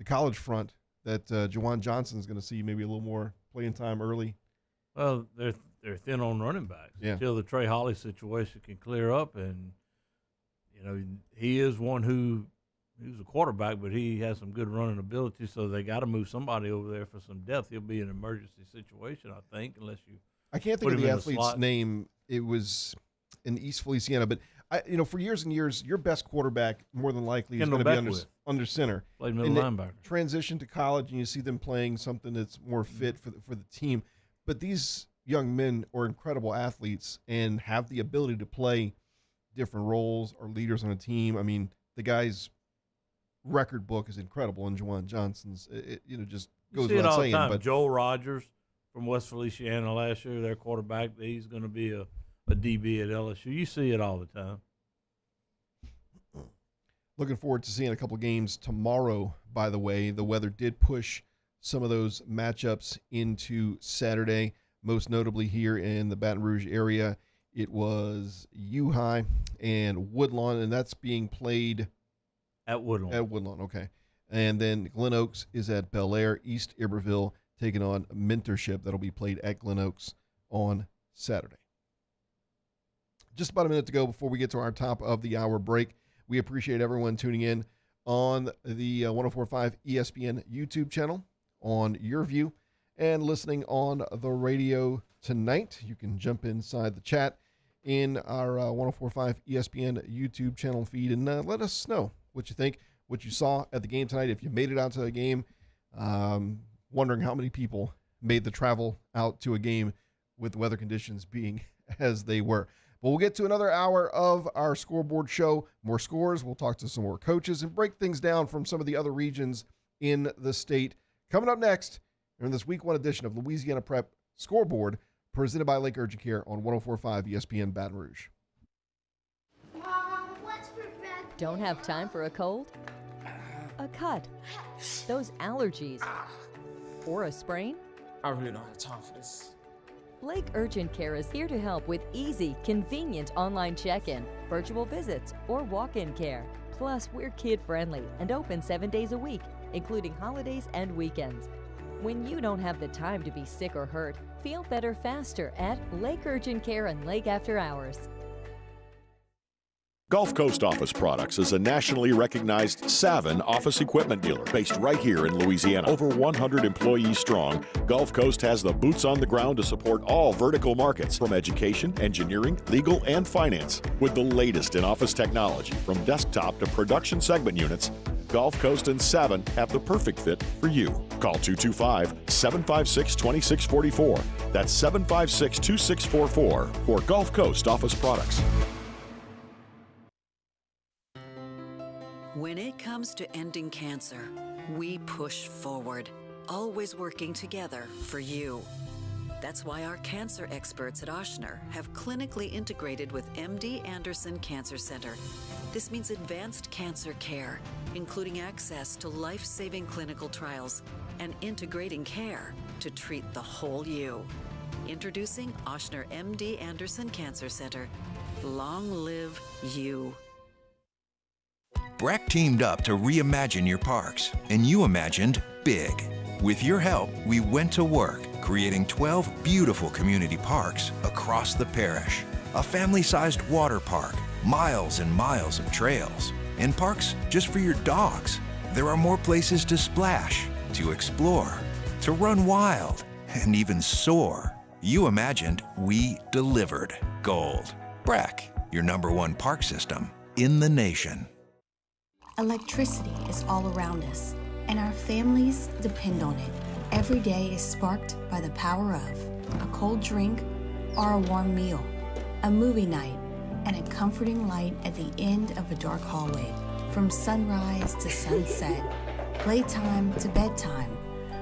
college front that Jawan Johnson is going to see maybe a little more playing time early. Well, they're thin on running backs until the Trey Holly situation can clear up, and he is one who's a quarterback, but he has some good running ability, so they got to move somebody over there for some depth. He'll be an emergency situation, I think, unless you. I can't think of the athlete's name. It was in East Feliciana, but for years and years, your best quarterback more than likely is going to be under center. Played middle linebacker. Transition to college, and you see them playing something that's more fit for the team. But these young men are incredible athletes and have the ability to play different roles or leaders on a team. I mean, the guy's record book is incredible, and Jawan Johnson's just goes without saying. But Joel Rogers from West Feliciana last year, their quarterback, he's going to be a DB at LSU. You see it all the time. Looking forward to seeing a couple games tomorrow, by the way. The weather did push some of those matchups into Saturday, most notably here in the Baton Rouge area. It was U-High and Woodlawn, and that's being played at Woodlawn. At Woodlawn, okay. And then Glen Oaks is at Bel Air. East Iberville taking on Mentorship. That'll be played at Glen Oaks on Saturday. Just about a minute to go before we get to our top of the hour break. We appreciate everyone tuning in on the 104.5 ESPN YouTube channel, on your view, and listening on the radio tonight. You can jump inside the chat in our 104.5 ESPN YouTube channel feed and let us know what you think, what you saw at the game tonight. If you made it out to the game, wondering how many people made the travel out to a game with the weather conditions being as they were. But we'll get to another hour of our scoreboard show. More scores. We'll talk to some more coaches and break things down from some of the other regions in the state. Coming up next in this week 1 edition of Louisiana Prep Scoreboard, presented by Lake Urgent Care on 104.5 ESPN Baton Rouge. Mom, what's for breakfast? Don't have time for a cold? A cut? Those allergies? Or a sprain? I really don't have time for this. Lake Urgent Care is here to help with easy, convenient online check-in, virtual visits, or walk-in care. Plus, we're kid-friendly and open 7 days a week, including holidays and weekends. When you don't have the time to be sick or hurt, feel better faster at Lake Urgent Care and Lake After Hours. Gulf Coast Office Products is a nationally recognized Savin office equipment dealer based right here in Louisiana. Over 100 employees strong, Gulf Coast has the boots on the ground to support all vertical markets from education, engineering, legal, and finance. With the latest in office technology from desktop to production segment units, Gulf Coast and Savin have the perfect fit for you. Call 225-756-2644. That's 756-2644 for Gulf Coast Office Products. When it comes to ending cancer, we push forward, always working together for you. That's why our cancer experts at Ochsner have clinically integrated with MD Anderson Cancer Center. This means advanced cancer care, including access to life-saving clinical trials and integrating care to treat the whole you. Introducing Ochsner MD Anderson Cancer Center. Long live you. Breck teamed up to reimagine your parks, and you imagined big. With your help, we went to work, creating 12 beautiful community parks across the parish. A family-sized water park, miles and miles of trails, and parks just for your dogs. There are more places to splash, to explore, to run wild, and even soar. You imagined, we delivered. Gold. Breck, your #1 park system in the nation. Electricity is all around us, and our families depend on it. Every day is sparked by the power of a cold drink or a warm meal, a movie night, and a comforting light at the end of a dark hallway. From sunrise to sunset, playtime to bedtime,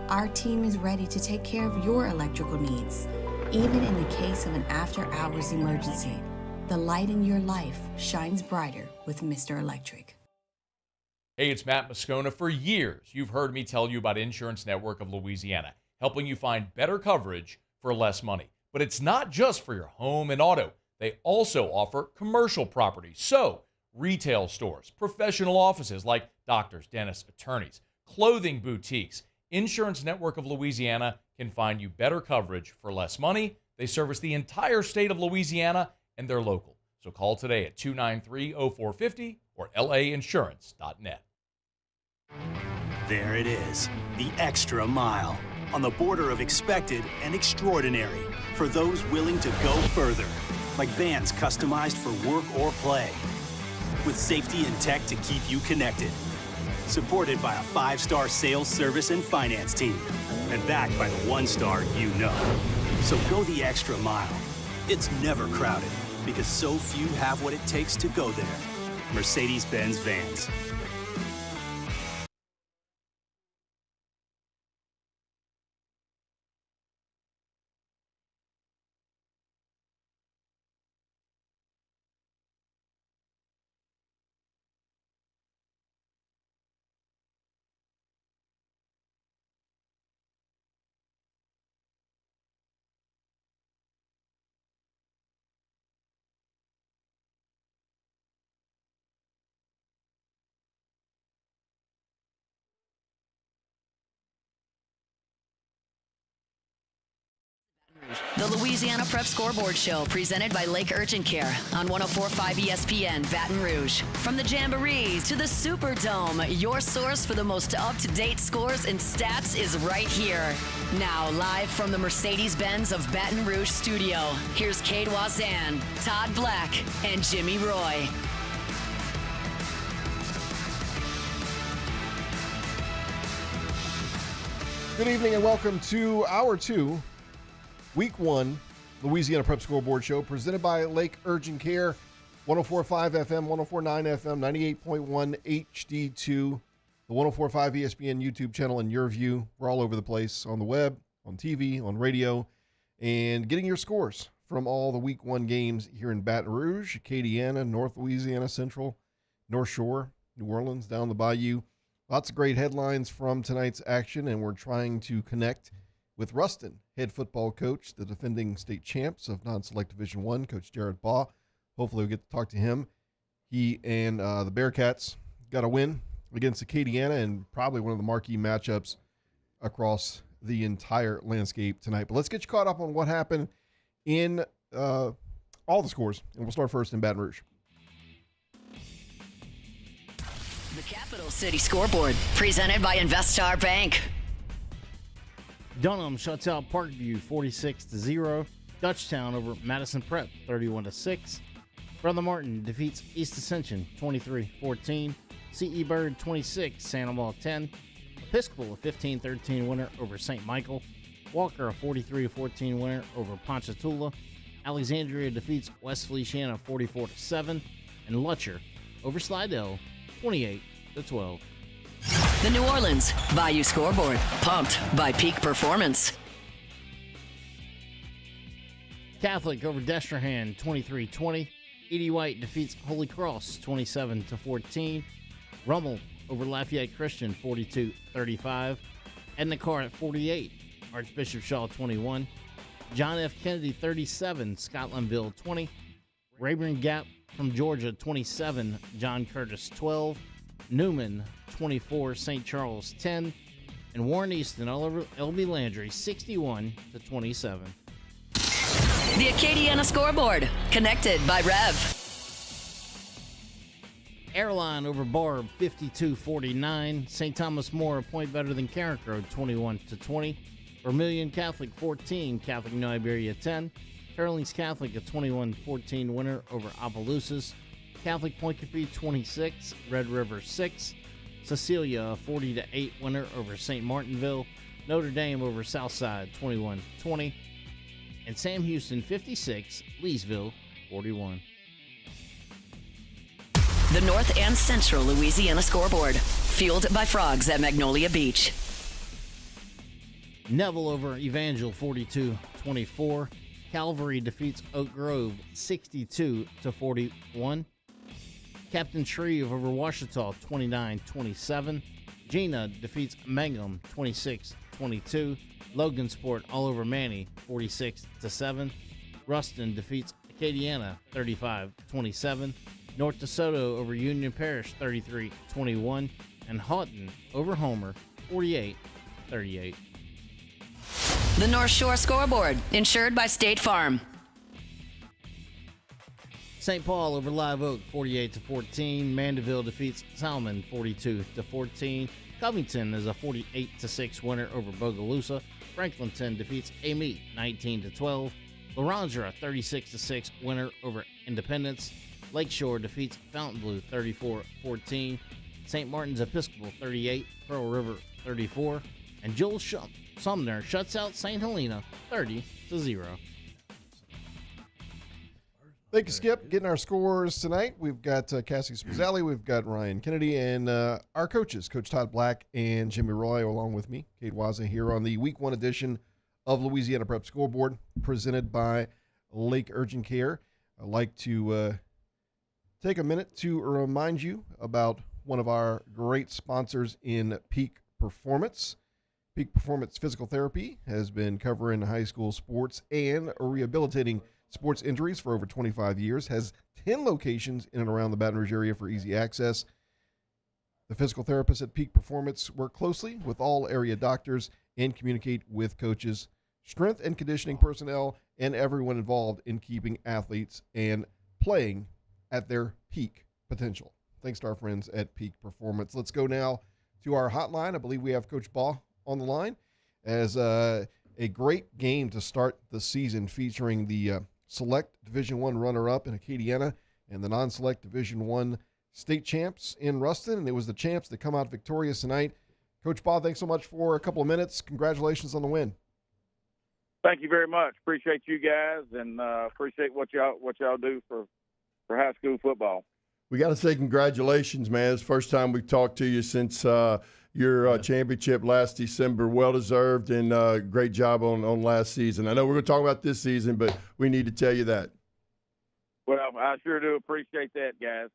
our team is ready to take care of your electrical needs, even in the case of an after-hours emergency. The light in your life shines brighter with Mr. Electric. Hey, it's Matt Moscona. For years, you've heard me tell you about Insurance Network of Louisiana, helping you find better coverage for less money. But it's not just for your home and auto. They also offer commercial property. So, retail stores, professional offices like doctors, dentists, attorneys, clothing boutiques. Insurance Network of Louisiana can find you better coverage for less money. They service the entire state of Louisiana, and they're local. So call today at 293-0450 or lainsurance.net. There it is, the extra mile, on the border of expected and extraordinary for those willing to go further, like vans customized for work or play, with safety and tech to keep you connected, supported by a 5-star sales, service, and finance team, and backed by the 1-star you know. So go the extra mile. It's never crowded, because so few have what it takes to go there. Mercedes-Benz Vans. The Louisiana Prep Scoreboard Show, presented by Lake Urgent Care on 104.5 ESPN Baton Rouge. From the Jamborees to the Superdome, your source for the most up-to-date scores and stats is right here. Now, live from the Mercedes-Benz of Baton Rouge studio, here's Cade Wazan, Todd Black, and Jimmy Roy. Good evening and welcome to Hour 2, Week 1, Louisiana Prep Scoreboard Show, presented by Lake Urgent Care, 104.5 FM, 104.9 FM, 98.1 HD2, the 104.5 ESPN YouTube channel, and your view. We're all over the place on the web, on TV, on radio, and getting your scores from all the Week 1 games here in Baton Rouge, Acadiana, North Louisiana Central, North Shore, New Orleans, down the bayou. Lots of great headlines from tonight's action, and we're trying to connect with Ruston head football coach, the defending state champs of non-select Division I, Coach Jared Baugh. Hopefully we'll get to talk to him. He and the Bearcats got a win against Acadiana and probably one of the marquee matchups across the entire landscape tonight. But let's get you caught up on what happened in all the scores, and we'll start first in Baton Rouge. The Capital City Scoreboard, presented by Investar Bank. Dunham shuts out Parkview 46-0. Dutchtown over Madison Prep 31-6. Brother Martin defeats East Ascension 23-14. C.E. Bird 26, Santa Maria 10. Episcopal a 15-13 winner over St. Michael. Walker a 43-14 winner over Ponchatoula. Alexandria defeats West Feliciana 44-7. And Lutcher over Slidell 28-12. The New Orleans Bayou Scoreboard, pumped by Peak Performance. Catholic over Destrehan 23-20. Edie White defeats Holy Cross 27-14. Rummel over Lafayette Christian 42-35. Edna Carr at 48. Archbishop Shaw 21. John F. Kennedy 37. Scotlandville 20. Rayburn Gap from Georgia 27. John Curtis 12. Newman 24. St. Charles 10. And Warren Easton all over LB Landry 61-27. The Acadiana Scoreboard, connected by Rev. Airline over Barb 52-49. St. Thomas More a point better than Carrick Road 21-20. Vermilion Catholic 14. Catholic New Iberia 10. Carolines Catholic a 21-14 winner over Opelousas. Catholic Point Capri 26. Red River 6. Cecilia a 40-8 winner over St. Martinville. Notre Dame over Southside 21-20. And Sam Houston 56. Leesville 41. The North and Central Louisiana Scoreboard, fueled by frogs at Magnolia Beach. Neville over Evangel 42-24. Calvary defeats Oak Grove 62-41. Captain Shreve over Ouachita 29-27. Gina defeats Mangum 26-22. Logansport all over Manny 46-7. Ruston defeats Acadiana 35-27. North DeSoto over Union Parish 33-21. And Houghton over Homer 48-38. The North Shore Scoreboard, insured by State Farm. St. Paul over Live Oak 48-14. Mandeville defeats Salmon 42-14. Covington is a 48-6 winner over Bogalusa. Franklinton defeats Amite 19-12. Loranger a 36-6 winner over Independence. Lakeshore defeats Fontainebleau 34-14. St. Martin's Episcopal 38. Pearl River 34. And Joel Sumner shuts out St. Helena 30-0. Thank you, Skip. Getting our scores tonight. We've got Cassie Spazzali, we've got Ryan Kennedy, and our coaches, Coach Todd Black and Jimmy Roy, along with me, Kate Waza, here on the Week 1 edition of Louisiana Prep Scoreboard, presented by Lake Urgent Care. I'd like to take a minute to remind you about one of our great sponsors in Peak Performance. Peak Performance Physical Therapy has been covering high school sports and rehabilitating sports injuries for over 25 years, has 10 locations in and around the Baton Rouge area for easy access. The physical therapists at Peak Performance work closely with all area doctors and communicate with coaches, strength and conditioning personnel, and everyone involved in keeping athletes and playing at their peak potential. Thanks to our friends at Peak Performance. Let's go now to our hotline. I believe we have Coach Baugh on the line as a great game to start the season, featuring the Select Division I runner-up in Acadiana and the non-select Division I state champs in Ruston. And it was the champs that come out victorious tonight Coach Bob, thanks so much for a couple of minutes. Congratulations on the win. Thank you very much. Appreciate you guys, and appreciate what y'all do for high school football. We got to say congratulations, man. It's the first time we've talked to you since your championship last December. Well-deserved, and great job on last season. I know we're going to talk about this season, but we need to tell you that. Well, I sure do appreciate that, guys.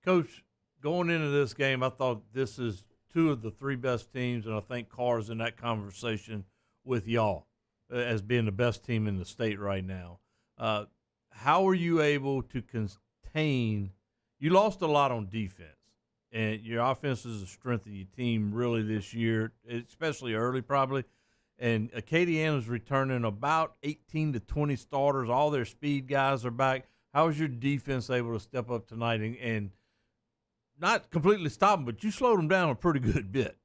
Coach, going into this game, I thought this is two of the three best teams, and I think Carr's in that conversation with y'all as being the best team in the state right now. How are you able to contain – you lost a lot on defense, and your offense is the strength of your team really this year, especially early probably. And Acadiana's returning about 18 to 20 starters. All their speed guys are back. How was your defense able to step up tonight and not completely stop them, but you slowed them down a pretty good bit?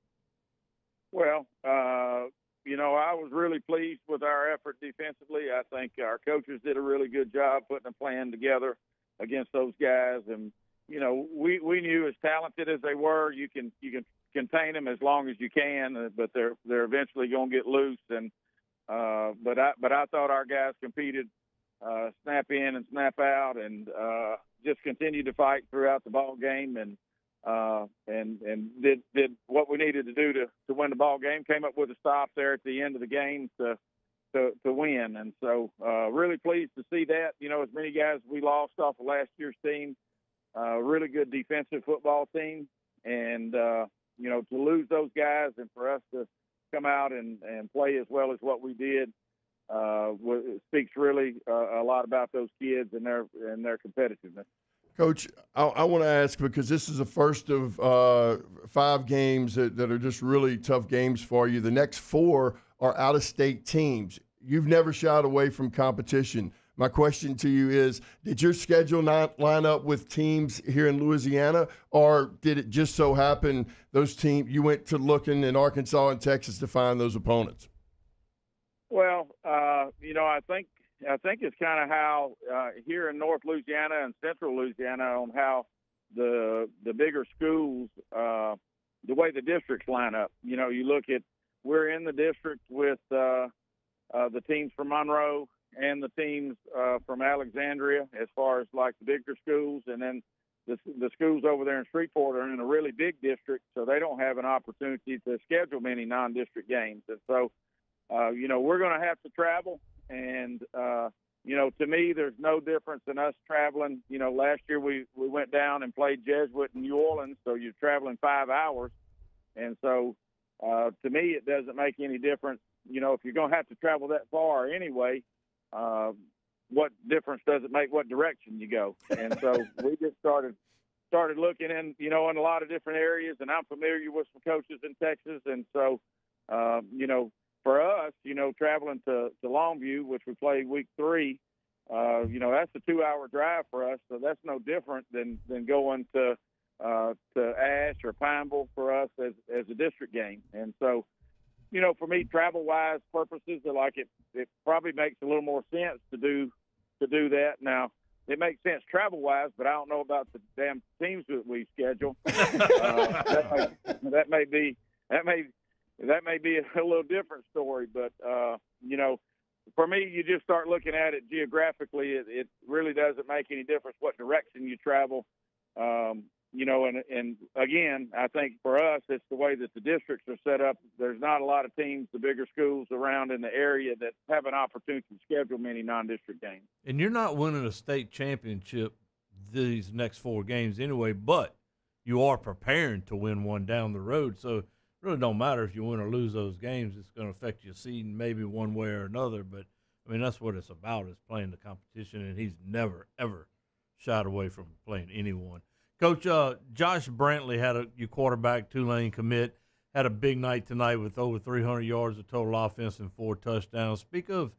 Well, I was really pleased with our effort defensively. I think our coaches did a really good job putting a plan together against those guys. And, we knew as talented as they were, you can contain them as long as you can, but they're eventually going to get loose. And but I thought our guys competed snap in and snap out, and just continued to fight throughout the ball game, and did what we needed to do to win the ball game. Came up with a stop there at the end of the game to win, and so really pleased to see that. As many guys we lost off of last year's team, really good defensive football team, and to lose those guys and for us to come out and play as well as what we did speaks really a lot about those kids and their competitiveness. Coach, I want to ask, because this is the first of 5 games that are just really tough games for you. The next 4 are out-of-state teams. You've never shied away from competition. My question to you is, did your schedule not line up with teams here in Louisiana, or did it just so happen those teams you went to looking in Arkansas and Texas to find those opponents? Well, I think it's kind of how here in North Louisiana and Central Louisiana on how the bigger schools, the way the districts line up. You look at, we're in the district with the teams from Monroe and the teams from Alexandria as far as like the bigger schools, and then the schools over there in Shreveport are in a really big district, so they don't have an opportunity to schedule many non-district games. And so, we're going to have to travel. And, to me, there's no difference in us traveling. Last year we went down and played Jesuit in New Orleans, so you're traveling 5 hours. And so, to me, it doesn't make any difference. If you're going to have to travel that far anyway, what difference does it make what direction you go? And so we just started looking in a lot of different areas, and I'm familiar with some coaches in Texas. And so, for us, traveling to Longview, which we play week 3, that's a 2-hour drive for us. So that's no different than going to Ash or Pineville for us as a district game. And so, for me, travel-wise purposes, it probably makes a little more sense to do that. Now, it makes sense travel-wise, but I don't know about the damn teams that we schedule. That may be a little different story, but for me, you just start looking at it geographically. It really doesn't make any difference what direction you travel. And again, I think for us, it's the way that the districts are set up. There's not a lot of teams, the bigger schools around in the area, that have an opportunity to schedule many non-district games. And you're not winning a state championship these next 4 games anyway, but you are preparing to win one down the road. So it really don't matter if you win or lose those games. It's going to affect your seeding maybe one way or another. But, I mean, that's what it's about, is playing the competition, and he's never, ever shied away from playing anyone. Coach, Josh Brantley your quarterback, Tulane commit, had a big night tonight with over 300 yards of total offense and 4 touchdowns. Speak of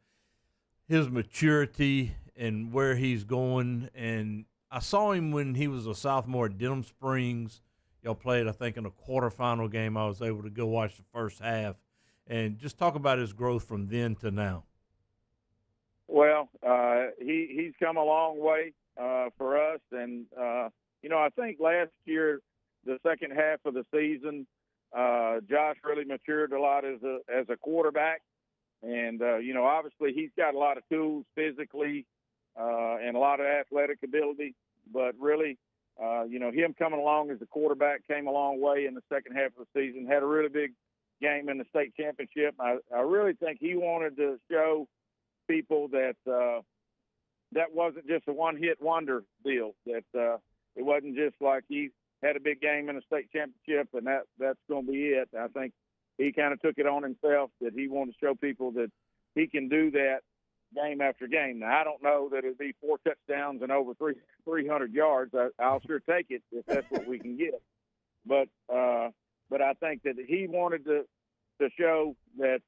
his maturity and where he's going. And I saw him when he was a sophomore at Denham Springs. Y'all played, I think, in a quarterfinal game. I was able to go watch the first half. And just talk about his growth from then to now. Well, he's come a long way for us. And, I think last year, the second half of the season, Josh really matured a lot as a quarterback, and obviously he's got a lot of tools physically and a lot of athletic ability. But really, him coming along as a quarterback came a long way in the second half of the season. Had a really big game in the state championship. I really think he wanted to show people that that wasn't just a one-hit wonder deal. That it wasn't just like he had a big game in the state championship and that's going to be it. I think he kind of took it on himself that he wanted to show people that he can do that game after game. Now, I don't know that it'd be 4 touchdowns and over 300 yards. I'll sure take it if that's what we can get. But I think that he wanted to show that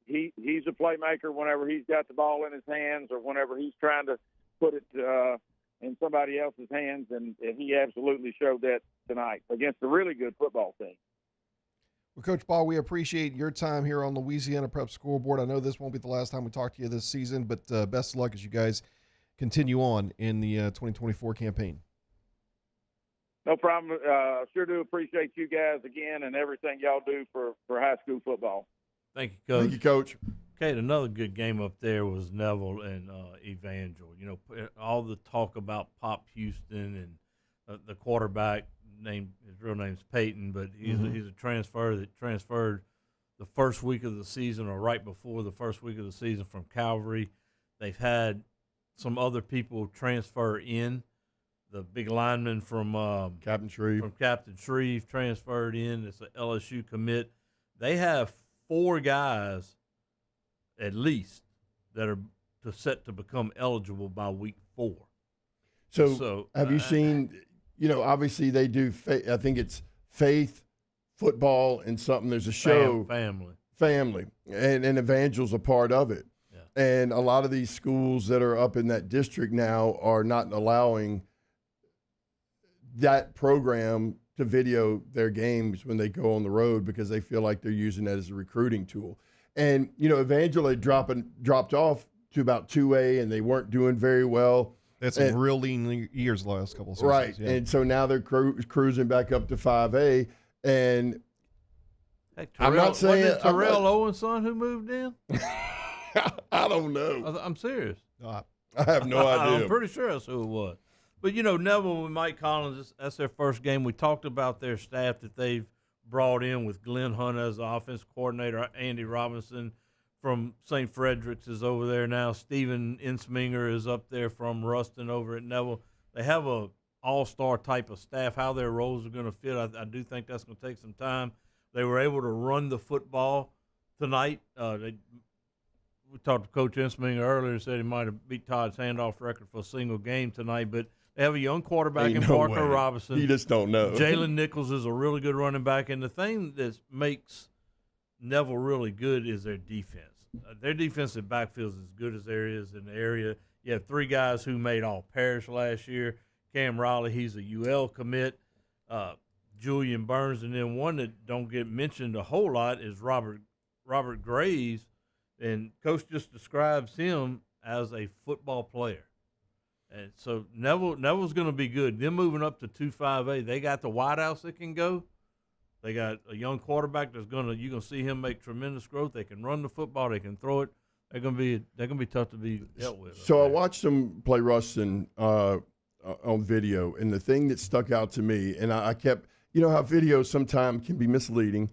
he's a playmaker whenever he's got the ball in his hands or whenever he's trying to put it in somebody else's hands, and he absolutely showed that tonight against a really good football team. Well, Coach Ball, we appreciate your time here on Louisiana Prep Scoreboard. I know this won't be the last time we talk to you this season, but best of luck as you guys continue on in the 2024 campaign. No problem. Sure do appreciate you guys again and everything y'all do for high school football. Thank you, Coach. Thank you, Coach. Okay, another good game up there was Neville and Evangel. All the talk about Pop Houston and the quarterback, his real name's Peyton, but he's a transfer that transferred the first week of the season or right before the first week of the season from Calvary. They've had some other people transfer in. The big lineman from Captain Shreve transferred in. It's an LSU commit. They have 4 guys at least that are set to become eligible by week 4. So have you seen? Obviously they do. I think it's faith, football, and something. There's a show, family, and Evangel's a part of it. Yeah. And a lot of these schools that are up in that district now are not allowing that program to video their games when they go on the road because they feel like they're using that as a recruiting tool. And, Evangel had dropped off to about 2A, and they weren't doing very well. That's some real lean years the last couple of seasons. Right, yeah. And so now they're cruising back up to 5A. And I'm not saying – Terrell Owen's son who moved in? I don't know. I'm serious. I have no idea. I'm pretty sure that's who it was. But, Neville and Mike Collins, that's their first game. We talked about their staff that they've brought in with Glenn Hunt as the offense coordinator. Andy Robinson from St. Frederick's is over there now. Steven Insminger is up there from Ruston over at Neville. They have a all-star type of staff. How their roles are going to fit, I do think that's going to take some time. They were able to run the football tonight. We talked to Coach Insminger earlier and said he might have beat Todd's handoff record for a single game tonight, but they have a young quarterback in Parker Robinson. You just don't know. Jalen Nichols is a really good running back, and the thing that makes Neville really good is their defense. Their defensive backfield is as good as there is in the area. You have 3 guys who made All-Parish last year. Cam Riley, he's a UL commit. Julian Burns, and then one that don't get mentioned a whole lot is Robert Graves, and Coach just describes him as a football player. And so Neville's going to be good. Them moving up to 2-5A, they got the wideouts that can go. They got a young quarterback you're going to see him make tremendous growth. They can run the football, they can throw it. They're going to be tough to be dealt with. So I watched them play Ruston on video, and the thing that stuck out to me, and I kept, how videos sometimes can be misleading,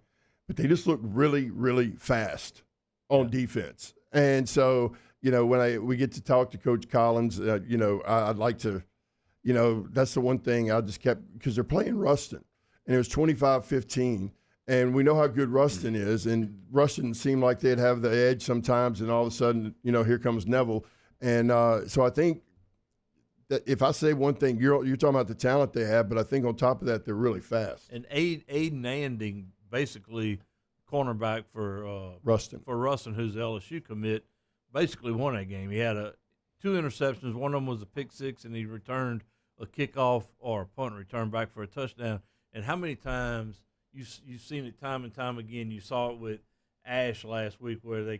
but they just look really, really fast on defense. And so, when we get to talk to Coach Collins, I'd like to, that's the one thing I just kept, because they're playing Ruston, and it was 25-15, and we know how good Ruston is, and Ruston seemed like they'd have the edge sometimes, and all of a sudden, here comes Neville. And so I think that if I say one thing, you're talking about the talent they have, but I think on top of that, they're really fast. And Aiden Anding, basically cornerback for Ruston, who's the LSU commit, basically won that game. He had 2 interceptions. One of them was a pick 6, and he returned a kickoff or a punt return back for a touchdown. And how many times you've seen it time and time again? You saw it with Ash last week where they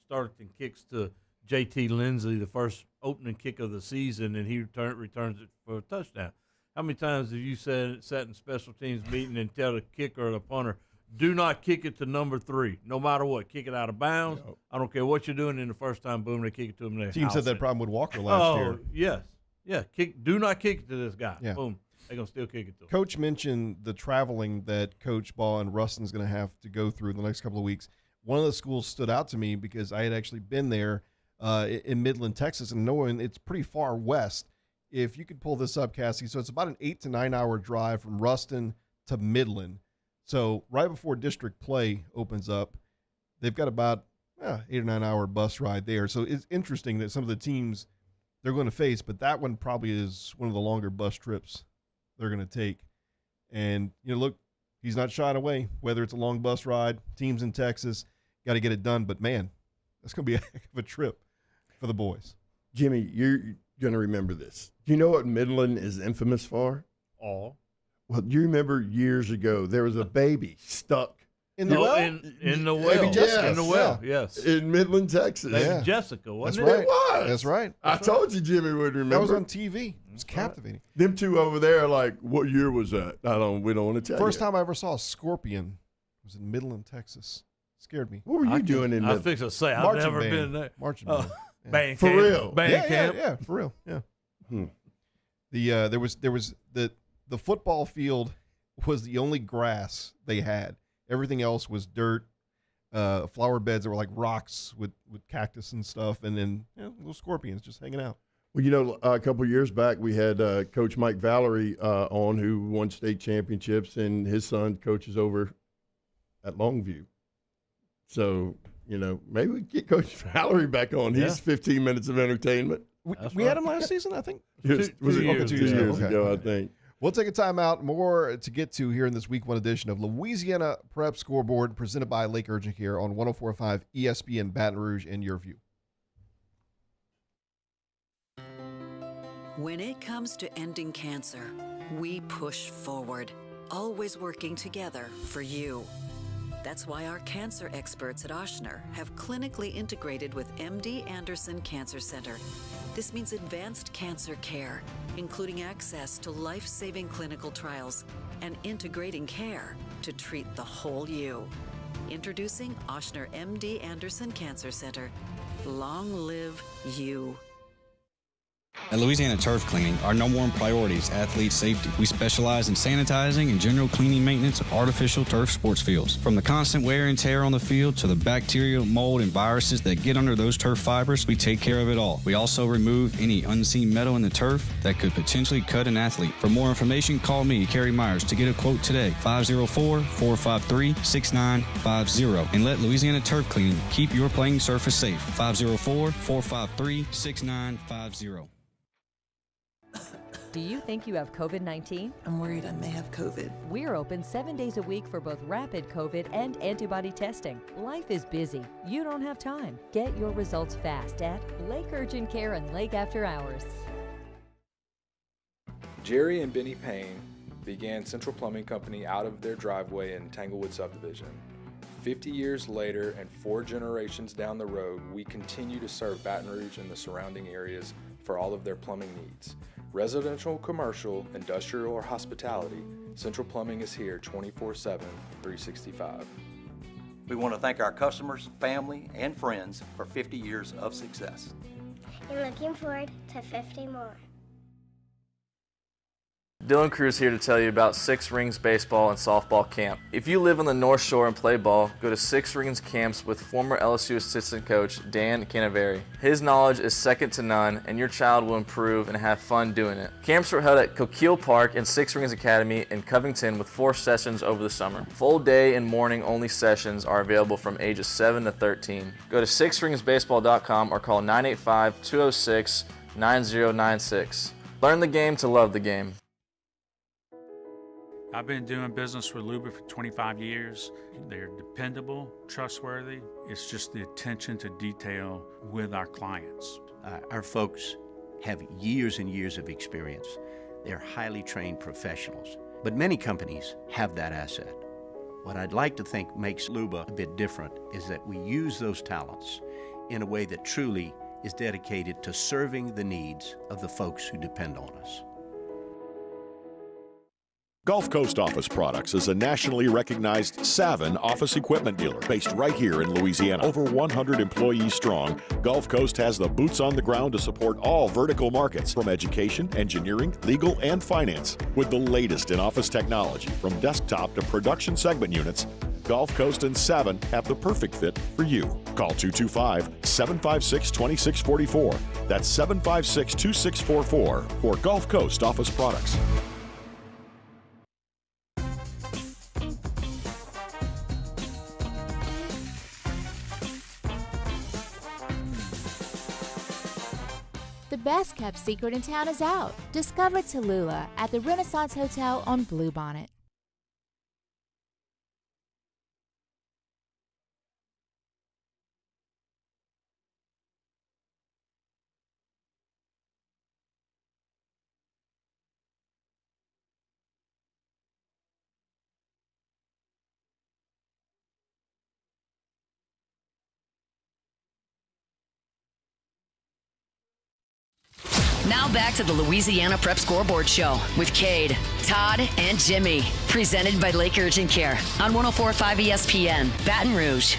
started and kicks to J.T. Lindsey, the first opening kick of the season, and he returns it for a touchdown. How many times have you sat in special teams meeting and tell the kicker or the punter, do not kick it to number 3, no matter what. Kick it out of bounds. Yep. I don't care what you're doing in the first time, boom, they kick it to them. Team said that problem with Walker last year. Yes. Yeah, do not kick it to this guy. Yeah. Boom. They're going to still kick it to him. Coach mentioned the traveling that Coach Ball and Ruston's going to have to go through in the next couple of weeks. One of the schools stood out to me because I had actually been there in Midland, Texas, and knowing it's pretty far west. If you could pull this up, Cassie, so it's about an 8 to 9 hour drive from Ruston to Midland. So right before district play opens up, they've got about 8 or 9 hour bus ride there. So it's interesting that some of the teams they're going to face, but that one probably is one of the longer bus trips they're going to take. And, look, he's not shying away, whether it's a long bus ride, teams in Texas, got to get it done. But, man, that's going to be a heck of a trip for the boys. Jimmy, you're going to remember this. Do you know what Midland is infamous for? All. Well, do you remember years ago there was a baby stuck in the well? In the well. Yes. In the well, yes. In Midland, Texas. Baby Jessica, wasn't it? It? It was. That's right. I told you Jimmy would remember. That was on TV. It was captivating. Them two over there, like, what year was that? We don't want to tell you. First time I ever saw a scorpion was in Midland, Texas. Scared me. What were you doing in Midland? I was fixing to say, I've never been there. Marching band. Band for camp. real. Band camp. Yeah, for real. Yeah. There was the football field was the only grass they had. Everything else was dirt, flower beds that were like rocks with cactus and stuff, and then little scorpions just hanging out. Well, a couple of years back, we had Coach Mike Valerie on, who won state championships, and his son coaches over at Longview. So, maybe we get Coach Valerie back on. Yeah. He's 15 minutes of entertainment. We had him last season, I think. Was it 2 years ago, I think. We'll take a time out. More to get to here in this Week 1 edition of Louisiana Prep Scoreboard, presented by Lake Urgent Care on 104.5 ESPN Baton Rouge and Your View. When it comes to ending cancer, we push forward, always working together for you. That's why our cancer experts at Ochsner have clinically integrated with MD Anderson Cancer Center. This means advanced cancer care, including access to life-saving clinical trials and integrating care to treat the whole you. Introducing Ochsner MD Anderson Cancer Center. Long live you. At Louisiana Turf Cleaning, our number one priority is athlete safety. We specialize in sanitizing and general cleaning maintenance of artificial turf sports fields. From the constant wear and tear on the field to the bacterial, mold, and viruses that get under those turf fibers, we take care of it all. We also remove any unseen metal in the turf that could potentially cut an athlete. For more information, call me, Kerry Myers, to get a quote today, 504-453-6950. And let Louisiana Turf Cleaning keep your playing surface safe, 504-453-6950. Do you think you have COVID-19? I'm worried I may have COVID. We're open 7 days a week for both rapid COVID and antibody testing. Life is busy. You don't have time. Get your results fast at Lake Urgent Care and Lake After Hours. Jerry and Benny Payne began Central Plumbing Company out of their driveway in Tanglewood Subdivision. 50 years later and 4 generations down the road, we continue to serve Baton Rouge and the surrounding areas for all of their plumbing needs. Residential, commercial, industrial, or hospitality, Central Plumbing is here 24/7, 365. We want to thank our customers, family, and friends for 50 years of success. And looking forward to 50 more. Dylan Cruz here to tell you about Six Rings Baseball and Softball Camp. If you live on the North Shore and play ball, go to Six Rings Camps with former LSU assistant coach Dan Canaveri. His knowledge is second to none, and your child will improve and have fun doing it. Camps were held at Coquille Park and Six Rings Academy in Covington with 4 sessions over the summer. Full day and morning only sessions are available from ages 7 to 13. Go to sixringsbaseball.com or call 985-206-9096. Learn the game to love the game. I've been doing business with Luba for 25 years. They're dependable, trustworthy. It's just the attention to detail with our clients. Our folks have years and years of experience. They're highly trained professionals. But many companies have that asset. What I'd like to think makes Luba a bit different is that we use those talents in a way that truly is dedicated to serving the needs of the folks who depend on us. Gulf Coast Office Products is a nationally recognized Savin office equipment dealer based right here in Louisiana. Over 100 employees strong, Gulf Coast has the boots on the ground to support all vertical markets, from education, engineering, legal, and finance. With the latest in office technology, from desktop to production segment units, Gulf Coast and Savin have the perfect fit for you. Call 225-756-2644. That's 756-2644 for Gulf Coast Office Products. The best kept secret in town is out. Discover Tallulah at the Renaissance Hotel on Bluebonnet. Now back to the Louisiana Prep Scoreboard Show with Cade, Todd, and Jimmy. Presented by Lake Urgent Care on 104.5 ESPN, Baton Rouge.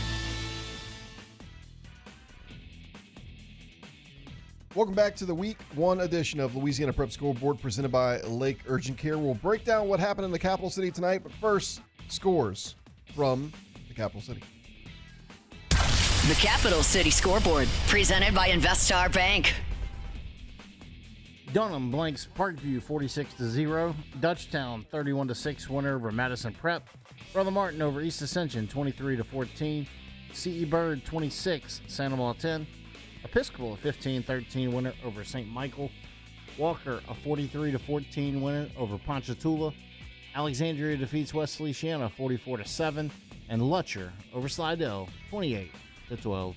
Welcome back to the Week 1 edition of Louisiana Prep Scoreboard, presented by Lake Urgent Care. We'll break down what happened in the capital city tonight, but first, scores from the capital city. The Capital City Scoreboard, presented by Investar Bank. Dunham blanks Parkview 46-0. Dutchtown 31-6 winner over Madison Prep. Brother Martin over East Ascension 23-14. CE Bird 26, Santa Maria 10. Episcopal a 15-13 winner over St. Michael. Walker a 43-14 winner over Ponchatoula. Alexandria defeats West Feliciana 44-7, and Lutcher over Slidell 28-12.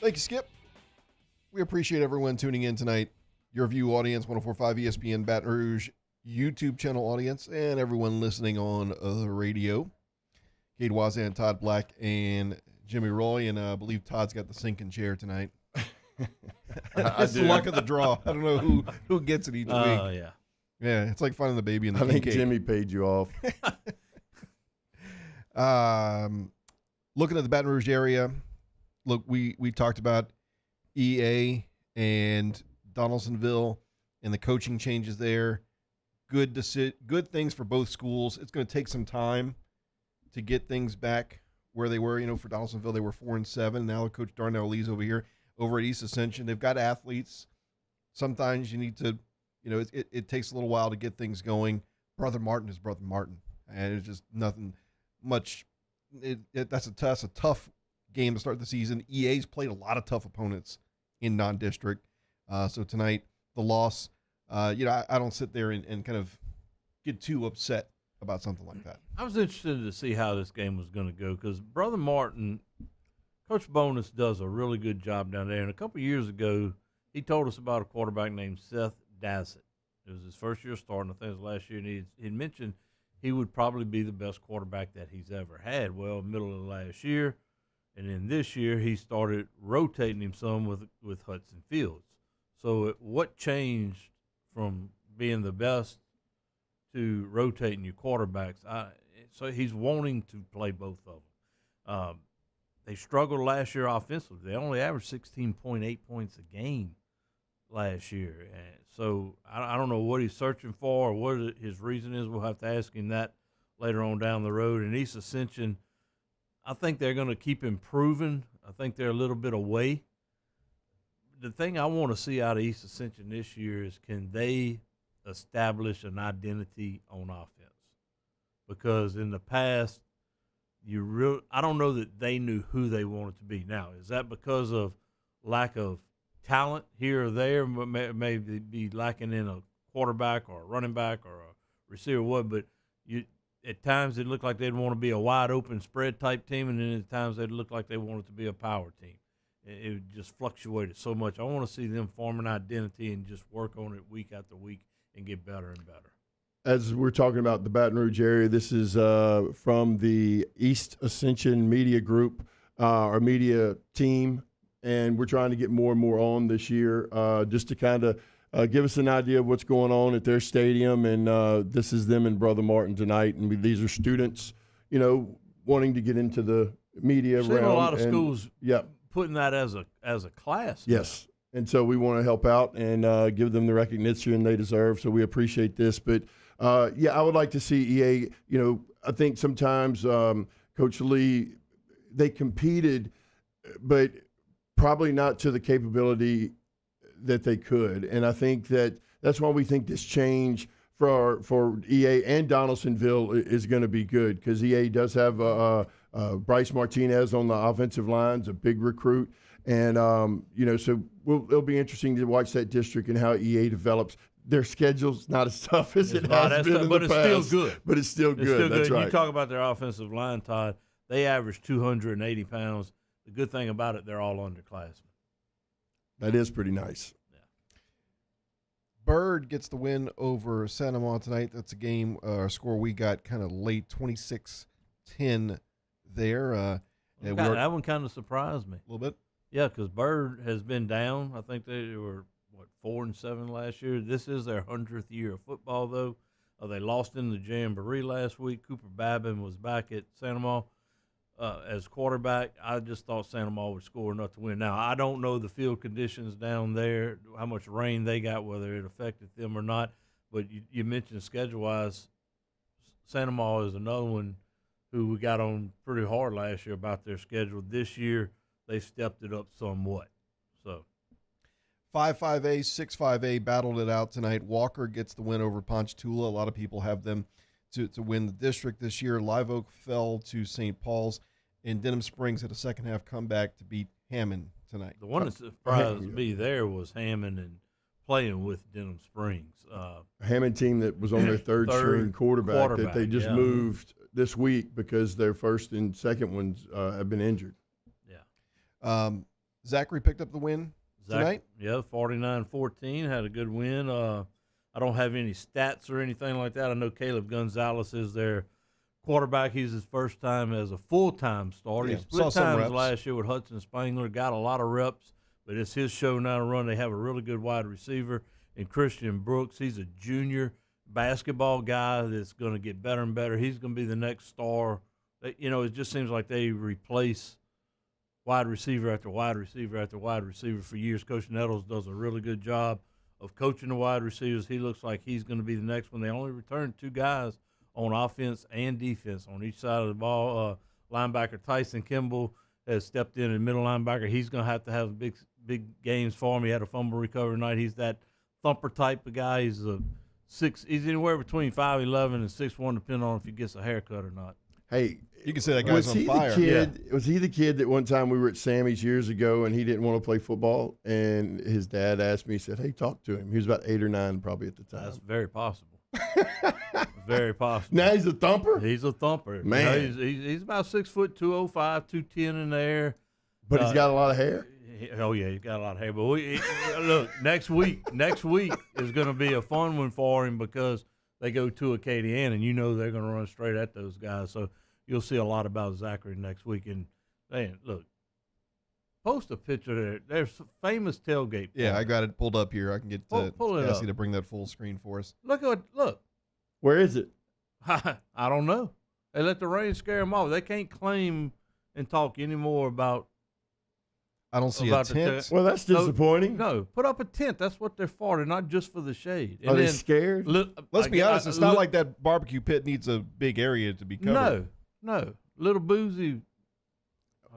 Thank you, Skip. We appreciate everyone tuning in tonight. Your view audience, 104.5 ESPN Baton Rouge YouTube channel audience, and everyone listening on the radio. Cade Wazan, Todd Black, and Jimmy Roy, and I believe Todd's got the sinking chair tonight. It's the luck of the draw. I don't know who gets it each week. Oh, yeah. Yeah, it's like finding the baby in the I think cake. Jimmy paid you off. Looking at the Baton Rouge area, look, we talked about EA and Donaldsonville and the coaching changes there. Good things for both schools. It's going to take some time to get things back where they were. You know, for Donaldsonville, they were 4-7. Now Coach Darnell Lee's over here, over at East Ascension. They've got athletes. Sometimes you need to, you know, it takes a little while to get things going. Brother Martin is Brother Martin, and it's just nothing much. That's a tough game to start the season. EA's played a lot of tough opponents in non-district. So tonight, the loss, I don't sit there and kind of get too upset about something like that. I was interested to see how this game was going to go because Brother Martin, Coach Bonus does a really good job down there. And a couple of years ago, he told us about a quarterback named Seth Dassett. It was his first year starting. I think it was last year. And he'd mentioned he would probably be the best quarterback that he's ever had. Well, middle of last year. And then this year, he started rotating him some with Hudson Fields. So what changed from being the best to rotating your quarterbacks? So he's wanting to play both of them. They struggled last year offensively. They only averaged 16.8 points a game last year. And so I don't know what he's searching for or what his reason is. We'll have to ask him that later on down the road. And East Ascension, I think they're going to keep improving. I think they're a little bit away. The thing I want to see out of East Ascension this year is, can they establish an identity on offense? Because in the past, I don't know that they knew who they wanted to be. Now, is that because of lack of talent here or there? Maybe be lacking in a quarterback or a running back or a receiver, but at times it looked like they'd want to be a wide open spread type team, and then at times they'd look like they wanted to be a power team. It just fluctuated so much. I want to see them form an identity and just work on it week after week and get better and better. As we're talking about the Baton Rouge area, this is from the East Ascension Media Group, our media team, and we're trying to get more and more on this year just to kind of give us an idea of what's going on at their stadium. And this is them and Brother Martin tonight. And these are students, wanting to get into the media I've realm. seen a lot of schools Yep. putting that as a class. Yes. And so we want to help out and give them the recognition they deserve. So we appreciate this. But, I would like to see EA, I think sometimes Coach Lee, they competed, but probably not to the capability that they could. And I think that's why we think this change for EA and Donaldsonville is going to be good, because EA does have Bryce Martinez on the offensive lines, a big recruit. And, so it'll be interesting to watch that district and how EA develops. Their schedule's not as tough as it has been in the past. But it's still good. But it's still good. That's right. You talk about their offensive line, Todd. They average 280 pounds. The good thing about it, they're all underclassmen. That is pretty nice. Bird gets the win over Santa Monica tonight. That's a game score we got kind of late, 26-10 there. That one kind of surprised me. A little bit? Yeah, because Bird has been down. I think they were, 4-7 last year. This is their 100th year of football, though. They lost in the Jamboree last week. Cooper Babin was back at Santa Monica as quarterback. I just thought Santa Monica would score enough to win. Now, I don't know the field conditions down there, how much rain they got, whether it affected them or not. But you mentioned schedule-wise, Santa Monica is another one who we got on pretty hard last year about their schedule. This year, they stepped it up somewhat. So 5-5A, 6-5A battled it out tonight. Walker gets the win over Ponchatoula. A lot of people have them to win the district this year. Live Oak fell to St. Paul's, and Denham Springs had a second-half comeback to beat Hammond tonight. The one that surprised me there was Hammond and playing with Denham Springs. Hammond team that was on their third-string quarterback that they just moved this week because their first and second ones have been injured. Yeah. Zachary picked up the win tonight? Yeah, 49-14, had a good win. I don't have any stats or anything like that. I know Caleb Gonzalez is their quarterback. He's his first time as a full-time starter. Yeah, he split times last year with Hudson Spangler, got a lot of reps, but it's his show now to run. They have a really good wide receiver in Christian Brooks. He's a junior basketball guy that's going to get better and better. He's going to be the next star. It just seems like they replace wide receiver after wide receiver after wide receiver for years. Coach Nettles does a really good job of coaching the wide receivers. He looks like he's going to be the next one. They only returned 2 guys on offense and defense on each side of the ball. Linebacker Tyson Kimball has stepped in, and middle linebacker. He's going to have big games for him. He had a fumble recovery tonight. He's that thumper type of guy. He's he's anywhere between 5'11" and 6'1", depending on if he gets a haircut or not. Hey, you can say that guy's on fire. Was he the kid that one time we were at Sammy's years ago and he didn't want to play football, and his dad asked me, he said, hey, talk to him. He was about 8 or 9 probably at the time. That's very possible. Very possible. Now he's a thumper? He's a thumper. Man. He's about 6 foot, 205, 210 in there. But he's got a lot of hair? Oh, yeah, he's got a lot of hair. But look, next week is going to be a fun one for him because they go to Acadiana, and they're going to run straight at those guys. So you'll see a lot about Zachary next week. And, man, look, post a picture there. There's a famous tailgate. Yeah, I got it pulled up here. I can get pull it Cassie up to bring that full screen for us. Look. Where is it? I don't know. They let the rain scare them off. They can't claim and talk anymore about. I don't see a tent. Well, that's disappointing. No, put up a tent. That's what they're for. They're not just for the shade. Are they scared? Let's be honest. It's not like that barbecue pit needs a big area to be covered. No. Little Boozy.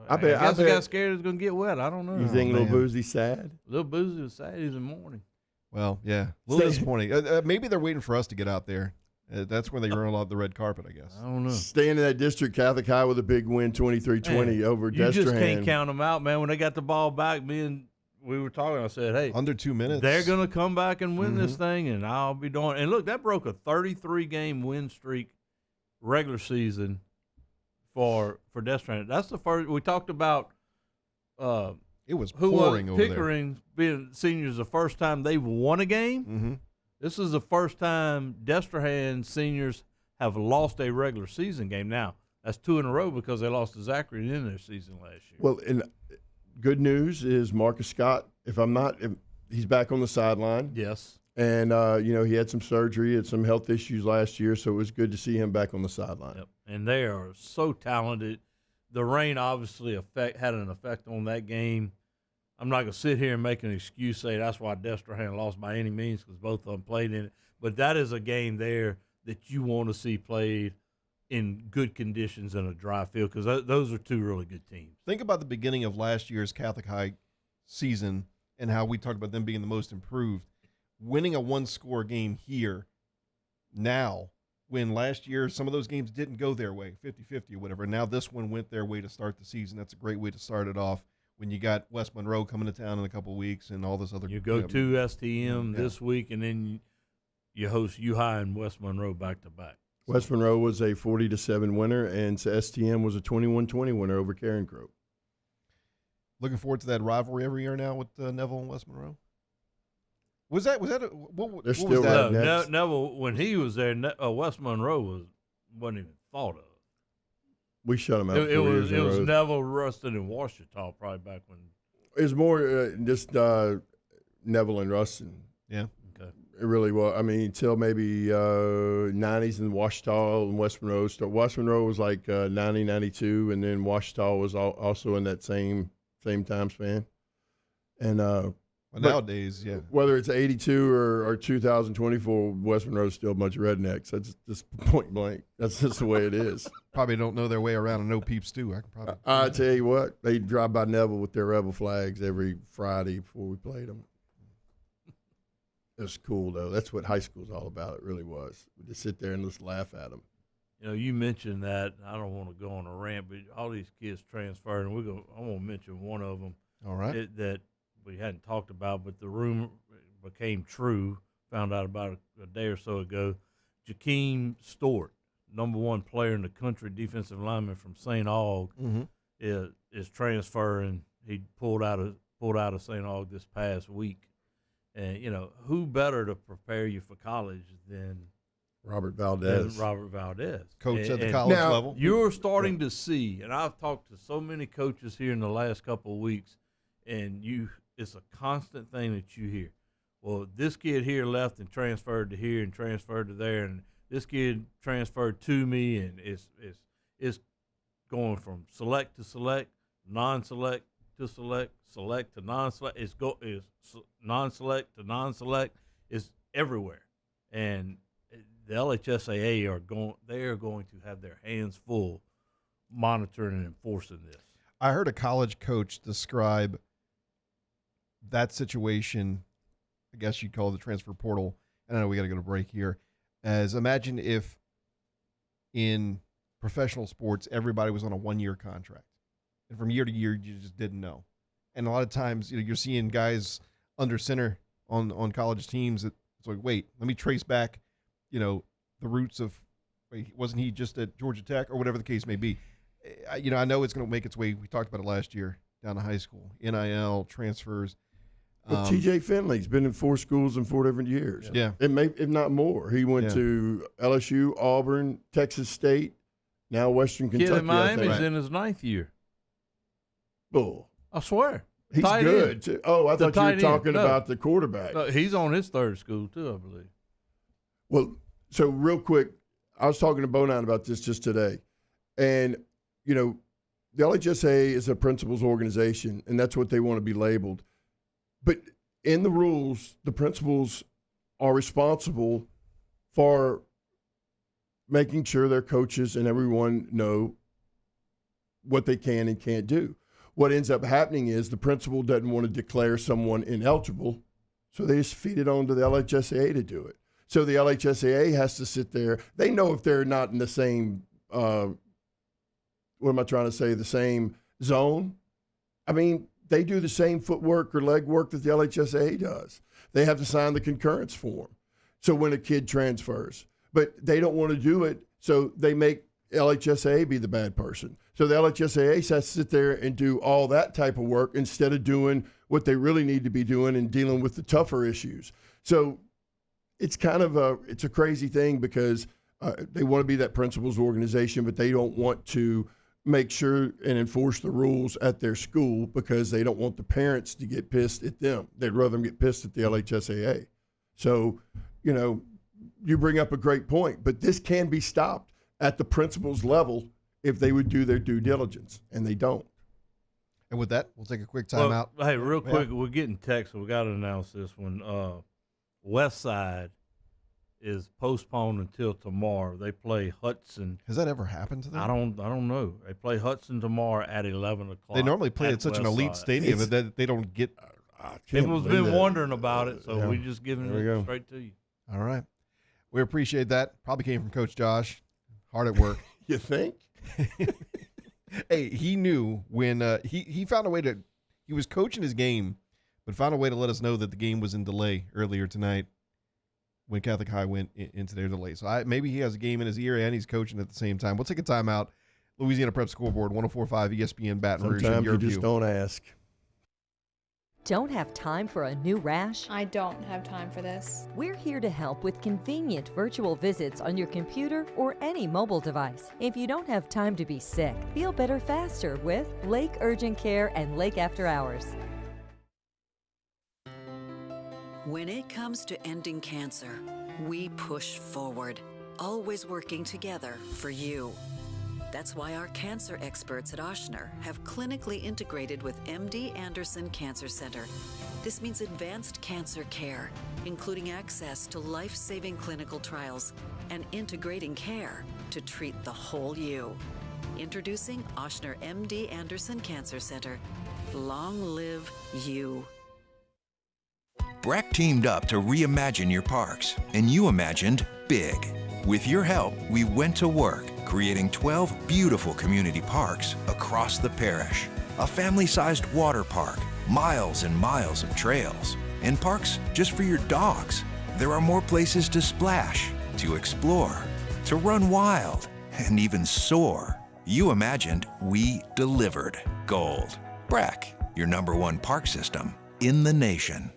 I bet he got scared it was going to get wet. I don't know. You think Little Boozy's sad? Little Boozy was sad. He's in mourning. Well, yeah. A little disappointing. Maybe they're waiting for us to get out there. That's when they run out the red carpet, I guess. I don't know. Staying in that district, Catholic High with a big win, 23-20 over Destrehan. You just can't count them out, man. When they got the ball back, we were talking. I said, hey. Under 2 minutes. They're going to come back and win this thing, and I'll be doing. And look, that broke a 33-game win streak regular season for Destrehan. That's the first. We talked about it was pouring over there. Pickering being seniors the first time they've won a game. Mm-hmm. This is the first time Destrehan seniors have lost a regular season game. Now, that's 2 in a row because they lost to Zachary in their season last year. Well, and good news is Marcus Scott, if he's back on the sideline. Yes. And, he had some surgery, had some health issues last year, so it was good to see him back on the sideline. Yep. And they are so talented. The rain obviously had an effect on that game. I'm not going to sit here and make an excuse, say that's why Destrehan lost by any means, because both of them played in it. But that is a game there that you want to see played in good conditions in a dry field, because those are two really good teams. Think about the beginning of last year's Catholic High season and how we talked about them being the most improved. Winning a one-score game here now, when last year some of those games didn't go their way, 50-50 or whatever. Now this one went their way to start the season. That's a great way to start it off when you got West Monroe coming to town in a couple of weeks and all this other. You go to STM this week, and then you host U-High and West Monroe back-to-back. West Monroe was a 40-7 winner, and STM was a 21-20 winner over Carencro. Looking forward to that rivalry every year now with Neville and West Monroe. Was that what They're was still that? Neville, when he was there, West Monroe wasn't even thought of. We shut them out. It was Neville, Ruston, and Washita probably back when. It was more just Neville and Ruston. Yeah. Okay. It really was. I mean, until maybe 90s and Washita and West Monroe. So West Monroe was like 90, 92, and then Washita was also in that same time span. And nowadays, yeah. Whether it's 82 or 2024, West Monroe's still a bunch of rednecks. That's just point blank. That's just the way it is. Probably don't know their way around and no peeps too. I tell you what, they drive by Neville with their rebel flags every Friday before we played them. It was cool though. That's what high school's all about. It really was. We just sit there and just laugh at them. You mentioned that. I don't want to go on a rant, but all these kids transferred, and I want to mention one of them. All right. That we hadn't talked about, but the rumor became true. Found out about a day or so ago. Jakeem Stewart, #1 player in the country, defensive lineman from St. Aug, is transferring. He pulled out of St. Aug this past week, and who better to prepare you for college than Robert Valdez, coach at the college level. You're starting to see, and I've talked to so many coaches here in the last couple of weeks, and it's a constant thing that you hear. Well, this kid here left and transferred to here and transferred to there, and this kid transferred to me, and it's going from select to select, non-select to select, select to non-select. It's non-select to non-select. It's everywhere, and the LHSAA they are going to have their hands full monitoring and enforcing this. I heard a college coach describe that situation, I guess you'd call it the transfer portal, and I know we got to go to break here, as imagine if in professional sports everybody was on a one-year contract, and from year to year you just didn't know. And a lot of times you're seeing guys under center on college teams that it's like, wait, let me trace back the roots of, wasn't he just at Georgia Tech or whatever the case may be. I know it's going to make its way. We talked about it last year down to high school, NIL, transfers. But T.J. Finley's been in 4 schools in 4 different years. Yeah. If not more. He went to LSU, Auburn, Texas State, now Western Kentucky. Kid in Miami's in his 9th year. Bull. I swear. He's tight good, end. too. Oh, I thought you were talking about the quarterback. No, he's on his 3rd school, too, I believe. Well, so real quick, I was talking to Bonine about this just today. And, the LHSA is a principals organization, and that's what they want to be labeled. But in the rules, the principals are responsible for making sure their coaches and everyone know what they can and can't do. What ends up happening is the principal doesn't want to declare someone ineligible, so they just feed it on to the LHSAA to do it. So the LHSAA has to sit there. They know if they're not in the same, the same zone. I mean, they do the same footwork or leg work that the LHSAA does. They have to sign the concurrence form. So when a kid transfers, but they don't want to do it, so they make LHSAA be the bad person. So the LHSAA has to sit there and do all that type of work instead of doing what they really need to be doing and dealing with the tougher issues. So it's kind of it's a crazy thing because they want to be that principals organization, but they don't want to make sure and enforce the rules at their school because they don't want the parents to get pissed at them. They'd rather them get pissed at the LHSAA. So, you bring up a great point, but this can be stopped at the principal's level if they would do their due diligence, and they don't. And with that, we'll take a quick timeout. Hey, real quick, we're getting text, so we got to announce this one. West Side is postponed until tomorrow. They play Hudson. Has that ever happened to them? I don't know. They play Hudson tomorrow at 11 o'clock. They normally play at such an elite stadium that they don't get. People's been wondering about it, so we're just giving There we it go. straight to you. All right. We appreciate that. Probably came from Coach Josh. Hard at work. You think? Hey, he knew when he found a way to – he was coaching his game, but found a way to let us know that the game was in delay earlier tonight when Catholic High went into their delay. So maybe he has a game in his ear and he's coaching at the same time. We'll take a timeout. Louisiana Prep Scoreboard, 104.5 ESPN Baton Rouge. Sometimes your you view. just don't ask. Don't have time for a new rash? I don't have time for this. We're here to help with convenient virtual visits on your computer or any mobile device. If you don't have time to be sick, feel better faster with Lake Urgent Care and Lake After Hours. When it comes to ending cancer, we push forward, always working together for you. That's why our cancer experts at Ochsner have clinically integrated with MD Anderson Cancer Center. This means advanced cancer care, including access to life-saving clinical trials and integrating care to treat the whole you. Introducing Ochsner MD Anderson Cancer Center. Long live you. Breck teamed up to reimagine your parks, and you imagined big. With your help, we went to work, creating 12 beautiful community parks across the parish. A family-sized water park, miles and miles of trails, and parks just for your dogs. There are more places to splash, to explore, to run wild, and even soar. You imagined, we delivered. Gold. Breck, your #1 park system in the nation.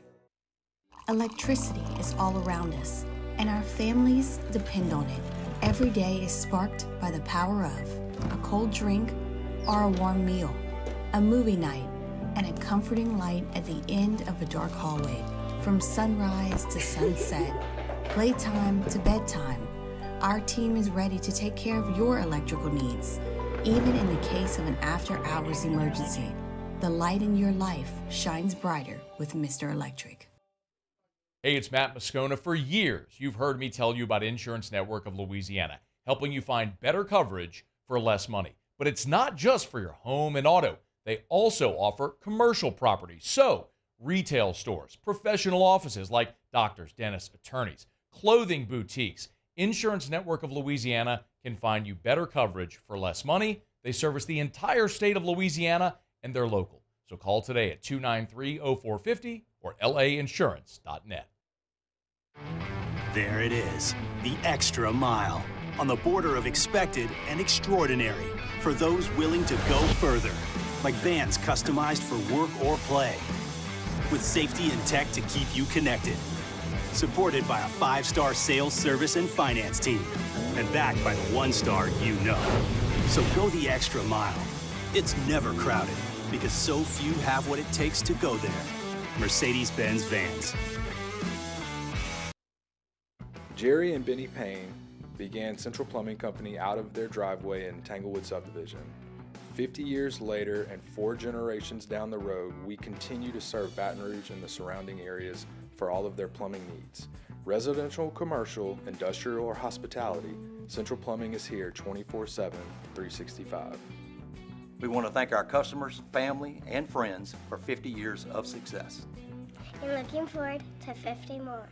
Electricity is all around us, and our families depend on it. Every day is sparked by the power of a cold drink or a warm meal, a movie night, and a comforting light at the end of a dark hallway. From sunrise to sunset, playtime to bedtime, our team is ready to take care of your electrical needs. Even in the case of an after-hours emergency, the light in your life shines brighter with Mr. Electric. Hey, it's Matt Moscona. For years, you've heard me tell you about Insurance Network of Louisiana, helping you find better coverage for less money. But it's not just for your home and auto. They also offer commercial properties. So, retail stores, professional offices like doctors, dentists, attorneys, clothing boutiques. Insurance Network of Louisiana can find you better coverage for less money. They service the entire state of Louisiana, and they're local. So call today at 293-0450 or lainsurance.net. There it is, the extra mile, on the border of expected and extraordinary, for those willing to go further, like vans customized for work or play, with safety and tech to keep you connected, supported by a 5-star sales, service, and finance team, and backed by the 1-star you know. So go the extra mile. It's never crowded, because so few have what it takes to go there. Mercedes-Benz Vans. Jerry and Benny Payne began Central Plumbing Company out of their driveway in Tanglewood subdivision. 50 years later and 4 generations down the road, we continue to serve Baton Rouge and the surrounding areas for all of their plumbing needs. Residential, commercial, industrial, or hospitality, Central Plumbing is here 24/7, 365. We want to thank our customers, family, and friends for 50 years of success. And looking forward to 50 more.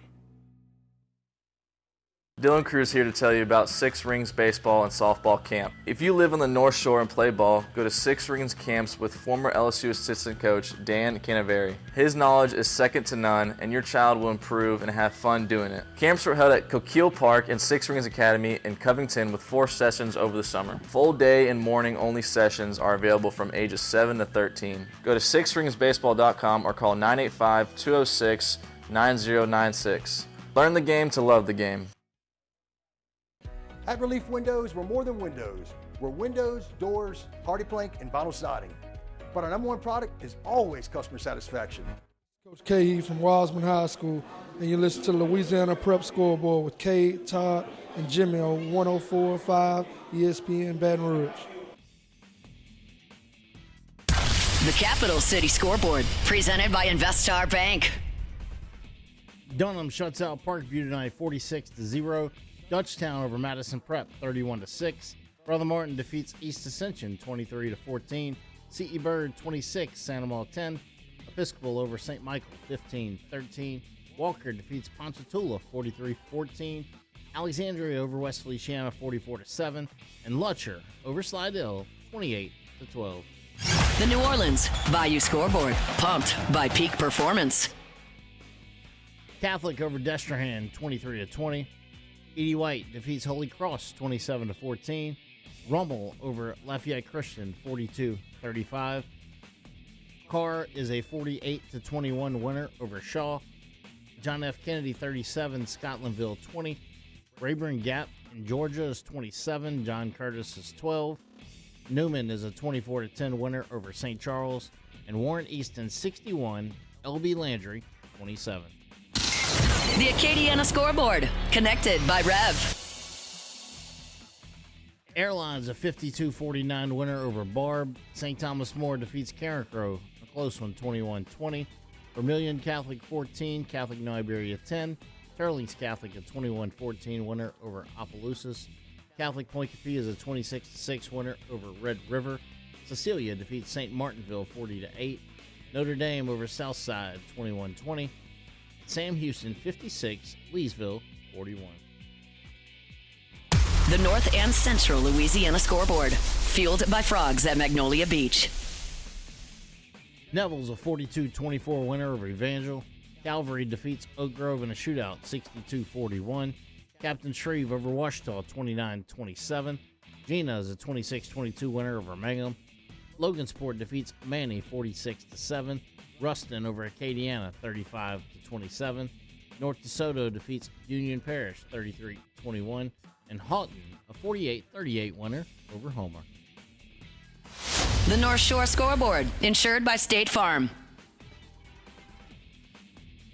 Dylan Cruz here to tell you about Six Rings Baseball and Softball Camp. If you live on the North Shore and play ball, go to Six Rings Camps with former LSU assistant coach Dan Canaveri. His knowledge is second to none, and your child will improve and have fun doing it. Camps were held at Coquille Park and Six Rings Academy in Covington with 4 sessions over the summer. Full day and morning only sessions are available from ages 7 to 13. Go to sixringsbaseball.com or call 985-206-9096. Learn the game to love the game. At Relief Windows, we're more than windows. We're windows, doors, hardy plank, and vinyl siding. But our number one product is always customer satisfaction. Coach K from Wiseman High School, and you listen to the Louisiana Prep Scoreboard with Kay, Todd, and Jimmy on 104.5 ESPN Baton Rouge. The Capital City Scoreboard, presented by Investar Bank. Dunham shuts out Parkview tonight 46-0. Dutchtown over Madison Prep 31-6. Brother Martin defeats East Ascension 23-14. C.E. Bird 26, Santa Maria 10. Episcopal over St. Michael 15-13. Walker defeats Ponchatoula 43-14. Alexandria over West Feliciana 44-7. And Lutcher over Slidell 28-12. The New Orleans Bayou Scoreboard, pumped by Peak Performance. Catholic over Destrehan 23-20. Edie White defeats Holy Cross 27-14. Rummel over Lafayette Christian 42-35. Carr is a 48-21 winner over Shaw. John F. Kennedy 37, Scotlandville 20. Rayburn Gap in Georgia is 27. John Curtis is 12. Newman is a 24-10 winner over St. Charles. And Warren Easton 61. LB Landry 27. The Acadiana Scoreboard, connected by Rev. Airlines a 52-49 winner over Barb. St. Thomas More defeats Carencro, a close one, 21-20. Vermilion Catholic 14, Catholic New Iberia 10. Turlings Catholic a 21-14 winner over Opelousas. Catholic Point Capee is a 26-6 winner over Red River. Cecilia defeats St. Martinville 40-8. Notre Dame over Southside 21-20. Sam Houston 56, Leesville 41. The North and Central Louisiana Scoreboard, fueled by frogs at Magnolia Beach. Neville's a 42-24 winner over Evangel. Calvary defeats Oak Grove in a shootout 62-41. Captain Shreve over Washita 29-27. Gina is a 26-22 winner over Mangum. Logansport defeats Manny 46-7. Ruston over Acadiana 35-27. North DeSoto defeats Union Parish 33-21. And Houghton a 48-38 winner over Homer. The North Shore Scoreboard, insured by State Farm.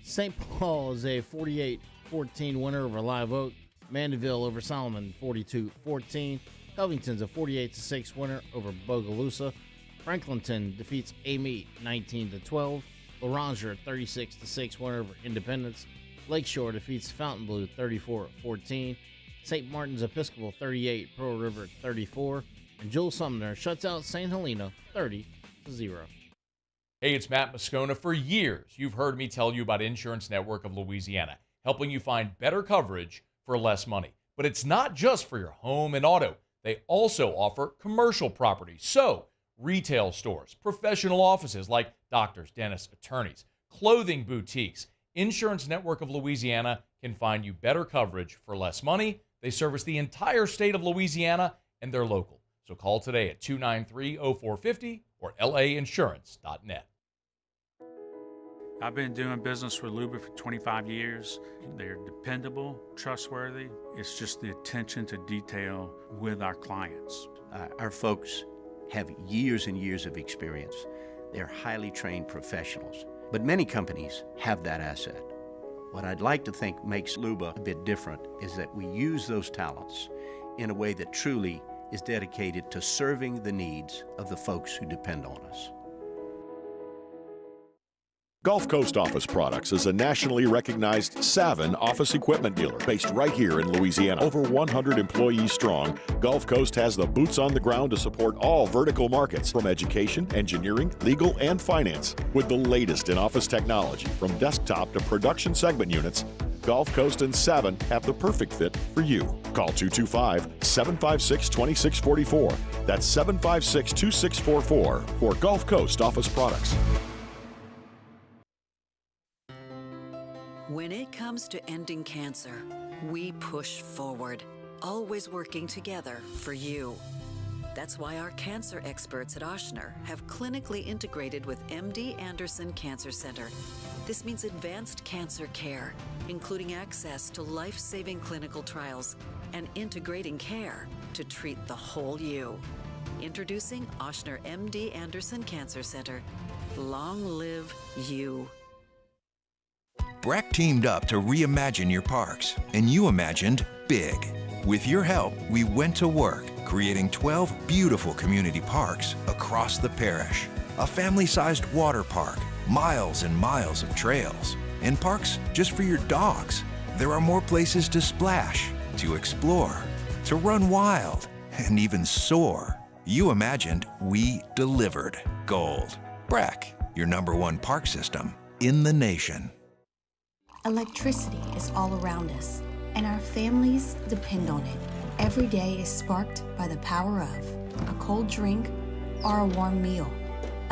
St. Paul is a 48-14 winner over Live Oak. Mandeville over Solomon 42-14. Covington's a 48-6 winner over Bogalusa. Franklinton defeats Amite 19-12. Laranger 36-6 winner over Independence. Lakeshore defeats Fontainebleau 34-14. St. Martin's Episcopal 38, Pearl River 34. And Joel Sumner shuts out St. Helena 30-0. Hey, it's Matt Moscona. For years, you've heard me tell you about Insurance Network of Louisiana, helping you find better coverage for less money. But it's not just for your home and auto. They also offer commercial property. So, retail stores, professional offices like doctors, dentists, attorneys, clothing boutiques. Insurance Network of Louisiana can find you better coverage for less money. They service the entire state of Louisiana, and they're local. So call today at 293-0450 or lainsurance.net. I've been doing business with Luba for 25 years. They're dependable, trustworthy. It's just the attention to detail with our clients. Our folks have years and years of experience. They're highly trained professionals. But many companies have that asset. What I'd like to think makes Luba a bit different is that we use those talents in a way that truly is dedicated to serving the needs of the folks who depend on us. Gulf Coast Office Products is a nationally recognized Savin office equipment dealer based right here in Louisiana. Over 100 employees strong, Gulf Coast has the boots on the ground to support all vertical markets, from education, engineering, legal, and finance. With the latest in office technology, from desktop to production segment units, Gulf Coast and Savin have the perfect fit for you. Call 225-756-2644. That's 756-2644 for Gulf Coast Office Products. When it comes to ending cancer, we push forward, always working together for you. That's why our cancer experts at Ochsner have clinically integrated with MD Anderson Cancer Center. This means advanced cancer care, including access to life-saving clinical trials and integrating care to treat the whole you. Introducing Ochsner MD Anderson Cancer Center. Long live you. Breck teamed up to reimagine your parks, and you imagined big. With your help, we went to work, creating 12 beautiful community parks across the parish. A family-sized water park, miles and miles of trails, and parks just for your dogs. There are more places to splash, to explore, to run wild, and even soar. You imagined, we delivered gold. Breck, your #1 park system in the nation. Electricity is all around us, and our families depend on it. Every day is sparked by the power of a cold drink or a warm meal,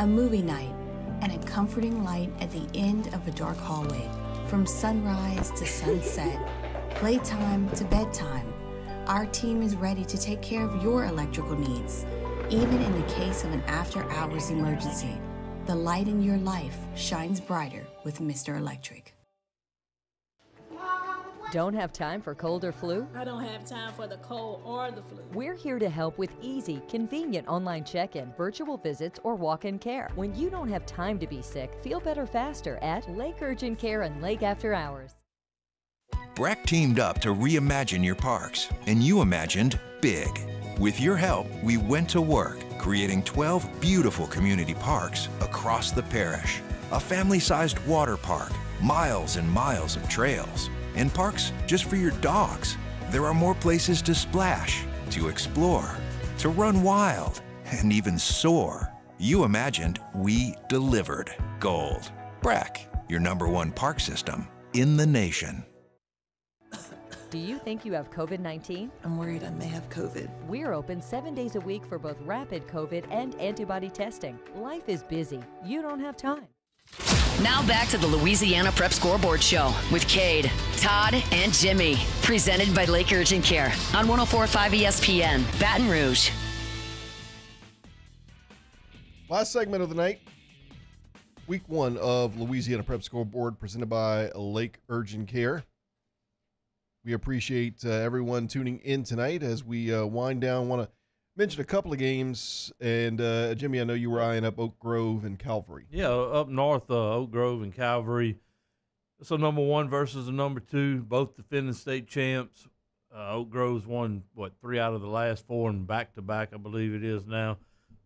a movie night, and a comforting light at the end of a dark hallway. From sunrise to sunset, playtime to bedtime, our team is ready to take care of your electrical needs. Even in the case of an after-hours emergency, the light in your life shines brighter with Mr. Electric. Don't have time for cold or flu? I don't have time for the cold or the flu. We're here to help with easy, convenient online check-in, virtual visits, or walk-in care. When you don't have time to be sick, feel better faster at Lake Urgent Care and Lake After Hours. Breck teamed up to reimagine your parks, and you imagined big. With your help, we went to work, creating 12 beautiful community parks across the parish. A family-sized water park, miles and miles of trails, and parks just for your dogs. There are more places to splash, to explore, to run wild, and even soar. You imagined, we delivered gold. Breck, your #1 park system in the nation. Do you think you have COVID-19? I'm worried I may have COVID. We're open 7 days a week for both rapid COVID and antibody testing. Life is busy. You don't have time. Now back to the Louisiana Prep Scoreboard Show with Cade, Todd, and Jimmy. Presented by Lake Urgent Care on 104.5 ESPN, Baton Rouge. Last segment of the night. Week 1 of Louisiana Prep Scoreboard presented by Lake Urgent Care. We appreciate everyone tuning in tonight as we wind down. Want to mention a couple of games. And, Jimmy, I know you were eyeing up Oak Grove and Calvary. Yeah, up north, Oak Grove and Calvary. It's a #1 versus a #2, both defending state champs. Oak Grove's won, 3 out of the last 4 and back-to-back, I believe it is now.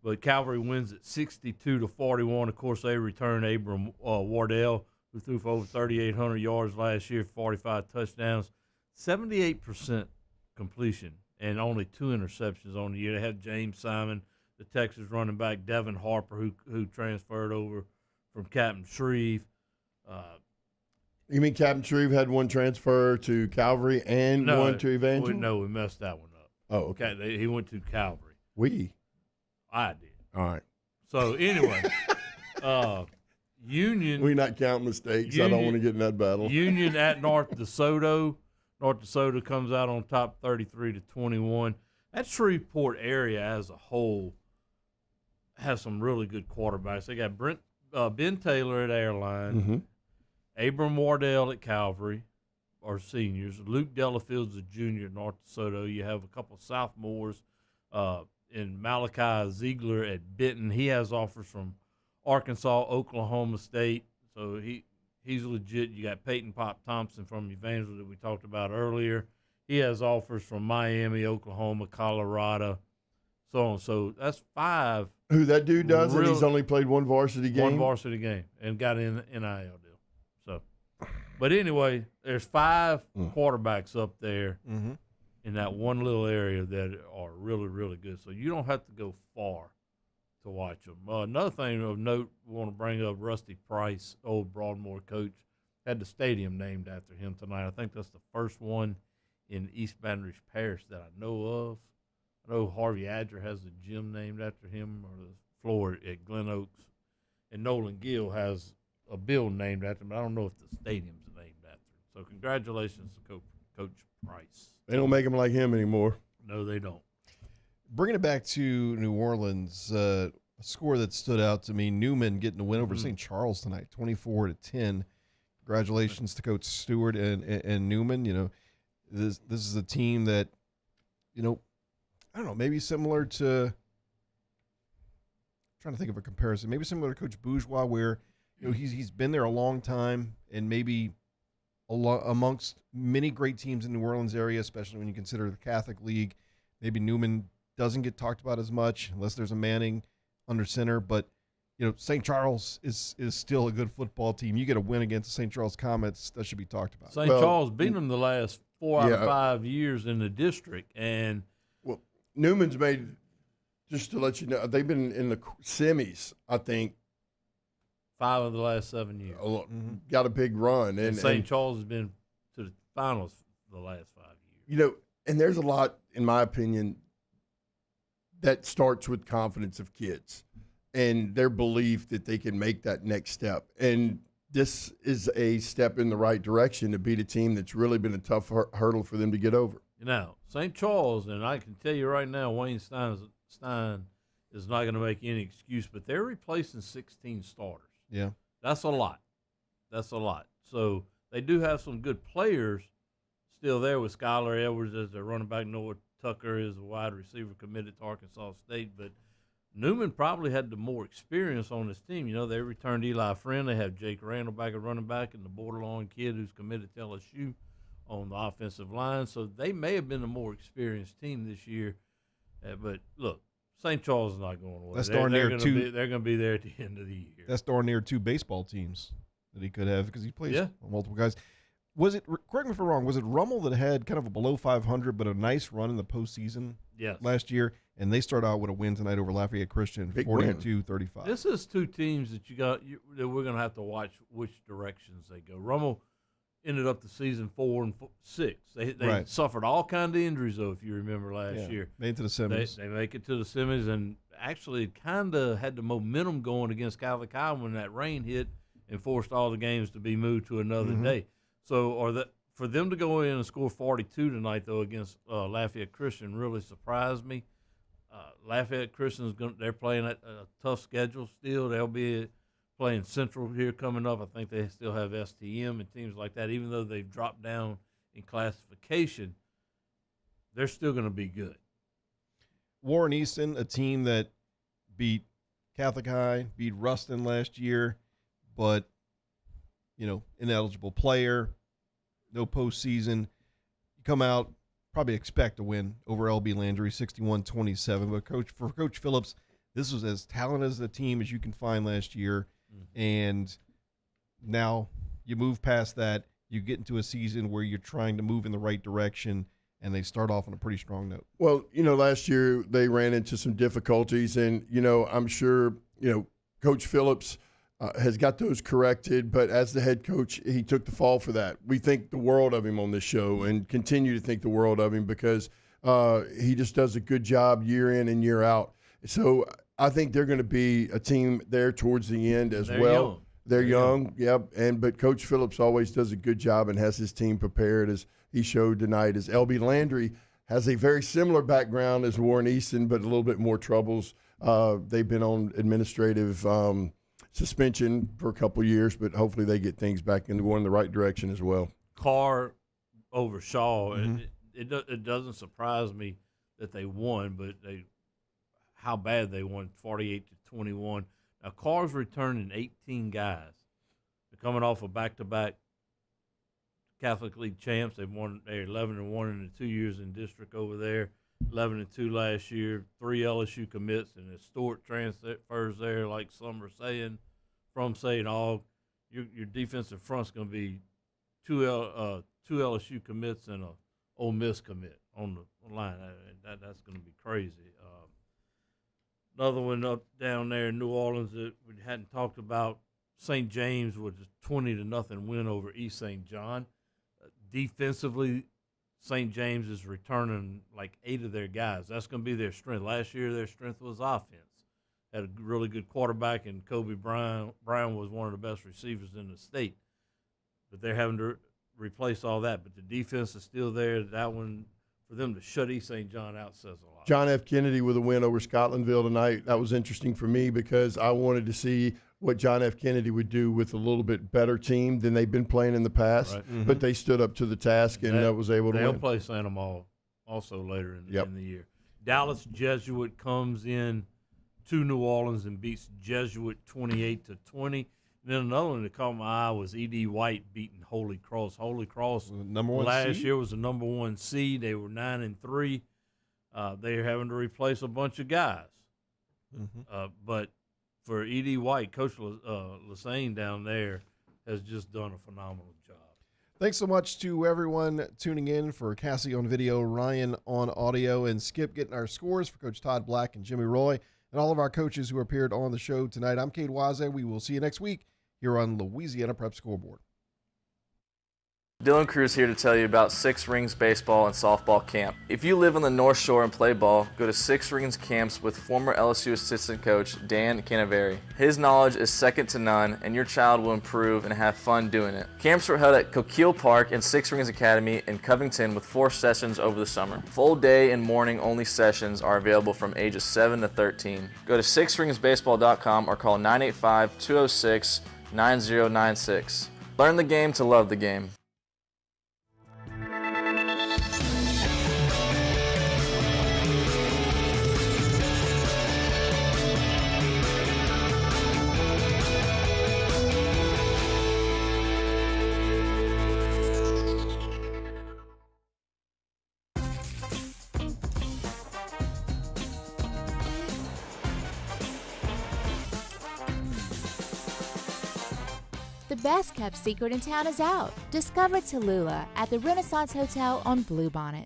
But Calvary wins at 62-41. Of course, they return Abram Wardell, who threw for over 3,800 yards last year, 45 touchdowns. 78% completion and only 2 interceptions on the year. They had James Simon, the Texas running back, Devin Harper, who transferred over from Captain Shreve. You mean Captain Shreve had one transfer to Calvary and one to Evangel? No, we messed that one up. Oh, okay. He went to Calvary. I did. All right. So, anyway, Union. We not count mistakes. I don't want to get in that battle. Union at North DeSoto. North DeSoto comes out on top 33-21. That Shreveport area as a whole has some really good quarterbacks. They got Ben Taylor at Airline, Abram Wardell at Calvary, are seniors. Luke Delafield's a junior at North DeSoto. You have a couple of sophomores in Malachi Ziegler at Benton. He has offers from Arkansas, Oklahoma State, so he's legit. You got Peyton Pop Thompson from Evangel that we talked about earlier. He has offers from Miami, Oklahoma, Colorado, so on. So that's 5. Who that dude does, and he's only played one varsity game? One varsity game, and got an NIL deal. So, but anyway, there's 5 quarterbacks up there in that one little area that are really, really good. So you don't have to go far to watch them. Another thing of note, we want to bring up Rusty Price, old Broadmoor coach, had the stadium named after him tonight. I think that's the first one in East Baton Rouge Parish that I know of. I know Harvey Adger has a gym named after him, or the floor at Glen Oaks, and Nolan Gill has a building named after him. I don't know if the stadium's named after him. So congratulations to Coach Price. They don't make him like him anymore. No, they don't. Bringing it back to New Orleans, a score that stood out to me, Newman getting the win over St. Charles tonight, 24-10. Congratulations to Coach Stewart and Newman. You know, this is a team that I don't know, maybe similar to – trying to think of a comparison. Maybe similar to Coach Bourgeois, where he's been there a long time, and maybe amongst many great teams in the New Orleans area, especially when you consider the Catholic League. Maybe Newman doesn't get talked about as much unless there's a Manning under center. But St. Charles is still a good football team. You get a win against the St. Charles Comets, that should be talked about. St. Charles beat them the last 4 out of 5 years in the district, and Newman's made. Just to let you know, they've been in the semis, I think. 5 of the last 7 years. Got a big run. And St. Charles has been to the finals the last 5 years. And there's a lot, in my opinion, that starts with confidence of kids and their belief that they can make that next step. And this is a step in the right direction to beat a team that's really been a tough hurdle for them to get over. St. Charles, and I can tell you right now, Wayne Stein is not going to make any excuse, but they're replacing 16 starters. Yeah. That's a lot. So they do have some good players still there with Skylar Edwards as their running back. Noah Tucker is a wide receiver committed to Arkansas State. But Newman probably had the more experience on this team. They returned Eli Friend. They have Jake Randall back at running back and the borderline kid who's committed to LSU on the offensive line. So they may have been a more experienced team this year. But look, St. Charles is not going away. That's darn near two. They're going to be there at the end of the year. That's darn near 2 baseball teams that he could have because he plays on multiple guys. Was it? Correct me if I'm wrong. Was it Rummel that had kind of a below 500 but a nice run in the postseason last year? And they start out with a win tonight over Lafayette Christian, 42-35. This is 2 teams that that we're going to have to watch which directions they go. Rummel ended up the season 4-6. They suffered all kinds of injuries, though, if you remember last year. Made it to the semis. They make it to the semis, and actually kind of had the momentum going against Catholic High when that rain hit and forced all the games to be moved to another day. So, for them to go in and score 42 tonight, though, against Lafayette Christian really surprised me. Lafayette Christian they're playing a tough schedule still. They'll be playing Central here coming up. I think they still have STM and teams like that. Even though they've dropped down in classification, they're still going to be good. Warren Easton, a team that beat Catholic High, beat Ruston last year, but, ineligible player, no postseason. You come out, probably expect a win over LB Landry, 61-27. But for Coach Phillips, this was as talented as a team as you can find last year. And now you move past that, you get into a season where you're trying to move in the right direction, and they start off on a pretty strong note. Well, last year they ran into some difficulties, and, I'm sure, Coach Phillips has got those corrected, but as the head coach, he took the fall for that. We think the world of him on this show and continue to think the world of him because he just does a good job year in and year out. So I think they're going to be a team there towards the end as well. They're young, yep. But Coach Phillips always does a good job and has his team prepared, as he showed tonight. As LB Landry has a very similar background as Warren Easton, but a little bit more troubles. They've been on administrative suspension for a couple of years, but hopefully they get things back and going in the right direction as well. Carr over Shaw, it doesn't surprise me that they won, but how bad they won, 48-21. Now, Carr's returning 18 guys. They're coming off a back-to-back Catholic League champs. They're 11-1 in the 2 years in district over there, 11-2 last year, 3 LSU commits, and a Stewart transfers there, like some are saying, your defensive front's going to be two LSU commits and a Ole Miss commit on the line. That's going to be crazy. Another one up down there in New Orleans that we hadn't talked about, St. James with a 20-0 win over East St. John. Defensively, St. James is returning like 8 of their guys. That's going to be their strength. Last year, their strength was offense. Had a really good quarterback, and Kobe Brown was one of the best receivers in the state. But they're having to replace all that. But the defense is still there. That one, for them to shut East St. John out, says a lot. John F. Kennedy with a win over Scotlandville tonight. That was interesting for me because I wanted to see what John F. Kennedy would do with a little bit better team than they've been playing in the past. Right. But they stood up to the task and was able to win. They'll play Santa Ma also later in Yep. the year. Dallas Jesuit comes in to New Orleans and beats Jesuit 28-20. And then another one that caught my eye was E.D. White beating Holy Cross. Holy Cross number one last seed? year was the number 1 seed. They were 9-3. They're having to replace a bunch of guys. But for E.D. White, Coach Lassane down there has just done a phenomenal job. Thanks so much to everyone tuning in, for Cassie on video, Ryan on audio, and Skip getting our scores, for Coach Todd Black and Jimmy Roy, and all of our coaches who appeared on the show tonight. I'm Cade Waze. We will see you next week here on Louisiana Prep Scoreboard. Dylan Cruz here to tell you about Six Rings Baseball and Softball Camp. If you live on the North Shore and play ball, go to Six Rings Camps with former LSU assistant coach Dan Canaveri. His knowledge is second to none, and your child will improve and have fun doing it. Camps were held at Coquille Park and Six Rings Academy in Covington with 4 sessions over the summer. Full day and morning only sessions are available from ages 7 to 13. Go to sixringsbaseball.com or call 985-206-9096. Learn the game to love the game. The best kept secret in town is out. Discover Tallulah at the Renaissance Hotel on Bluebonnet.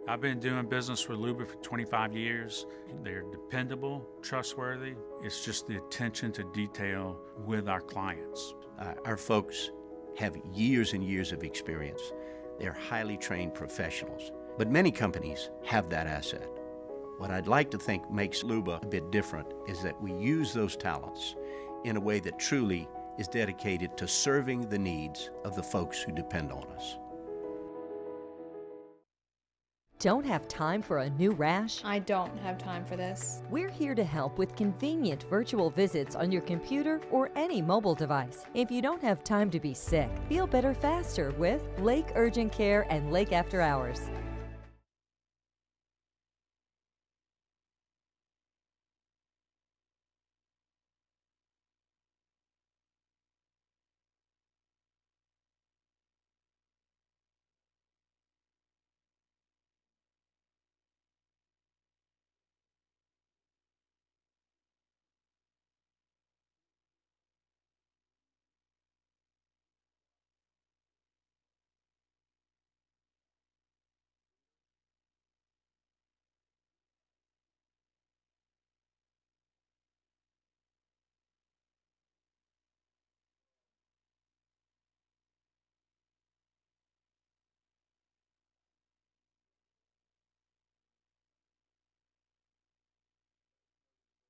I've been doing business with Luba for 25 years. They're dependable, trustworthy. It's just the attention to detail with our clients. Our folks have years and years of experience. They're highly trained professionals, but many companies have that asset. What I'd like to think makes Luba a bit different is that we use those talents in a way that truly is dedicated to serving the needs of the folks who depend on us. Don't have time for a new rash? I don't have time for this. We're here to help with convenient virtual visits on your computer or any mobile device. If you don't have time to be sick, feel better faster with Lake Urgent Care and Lake After Hours.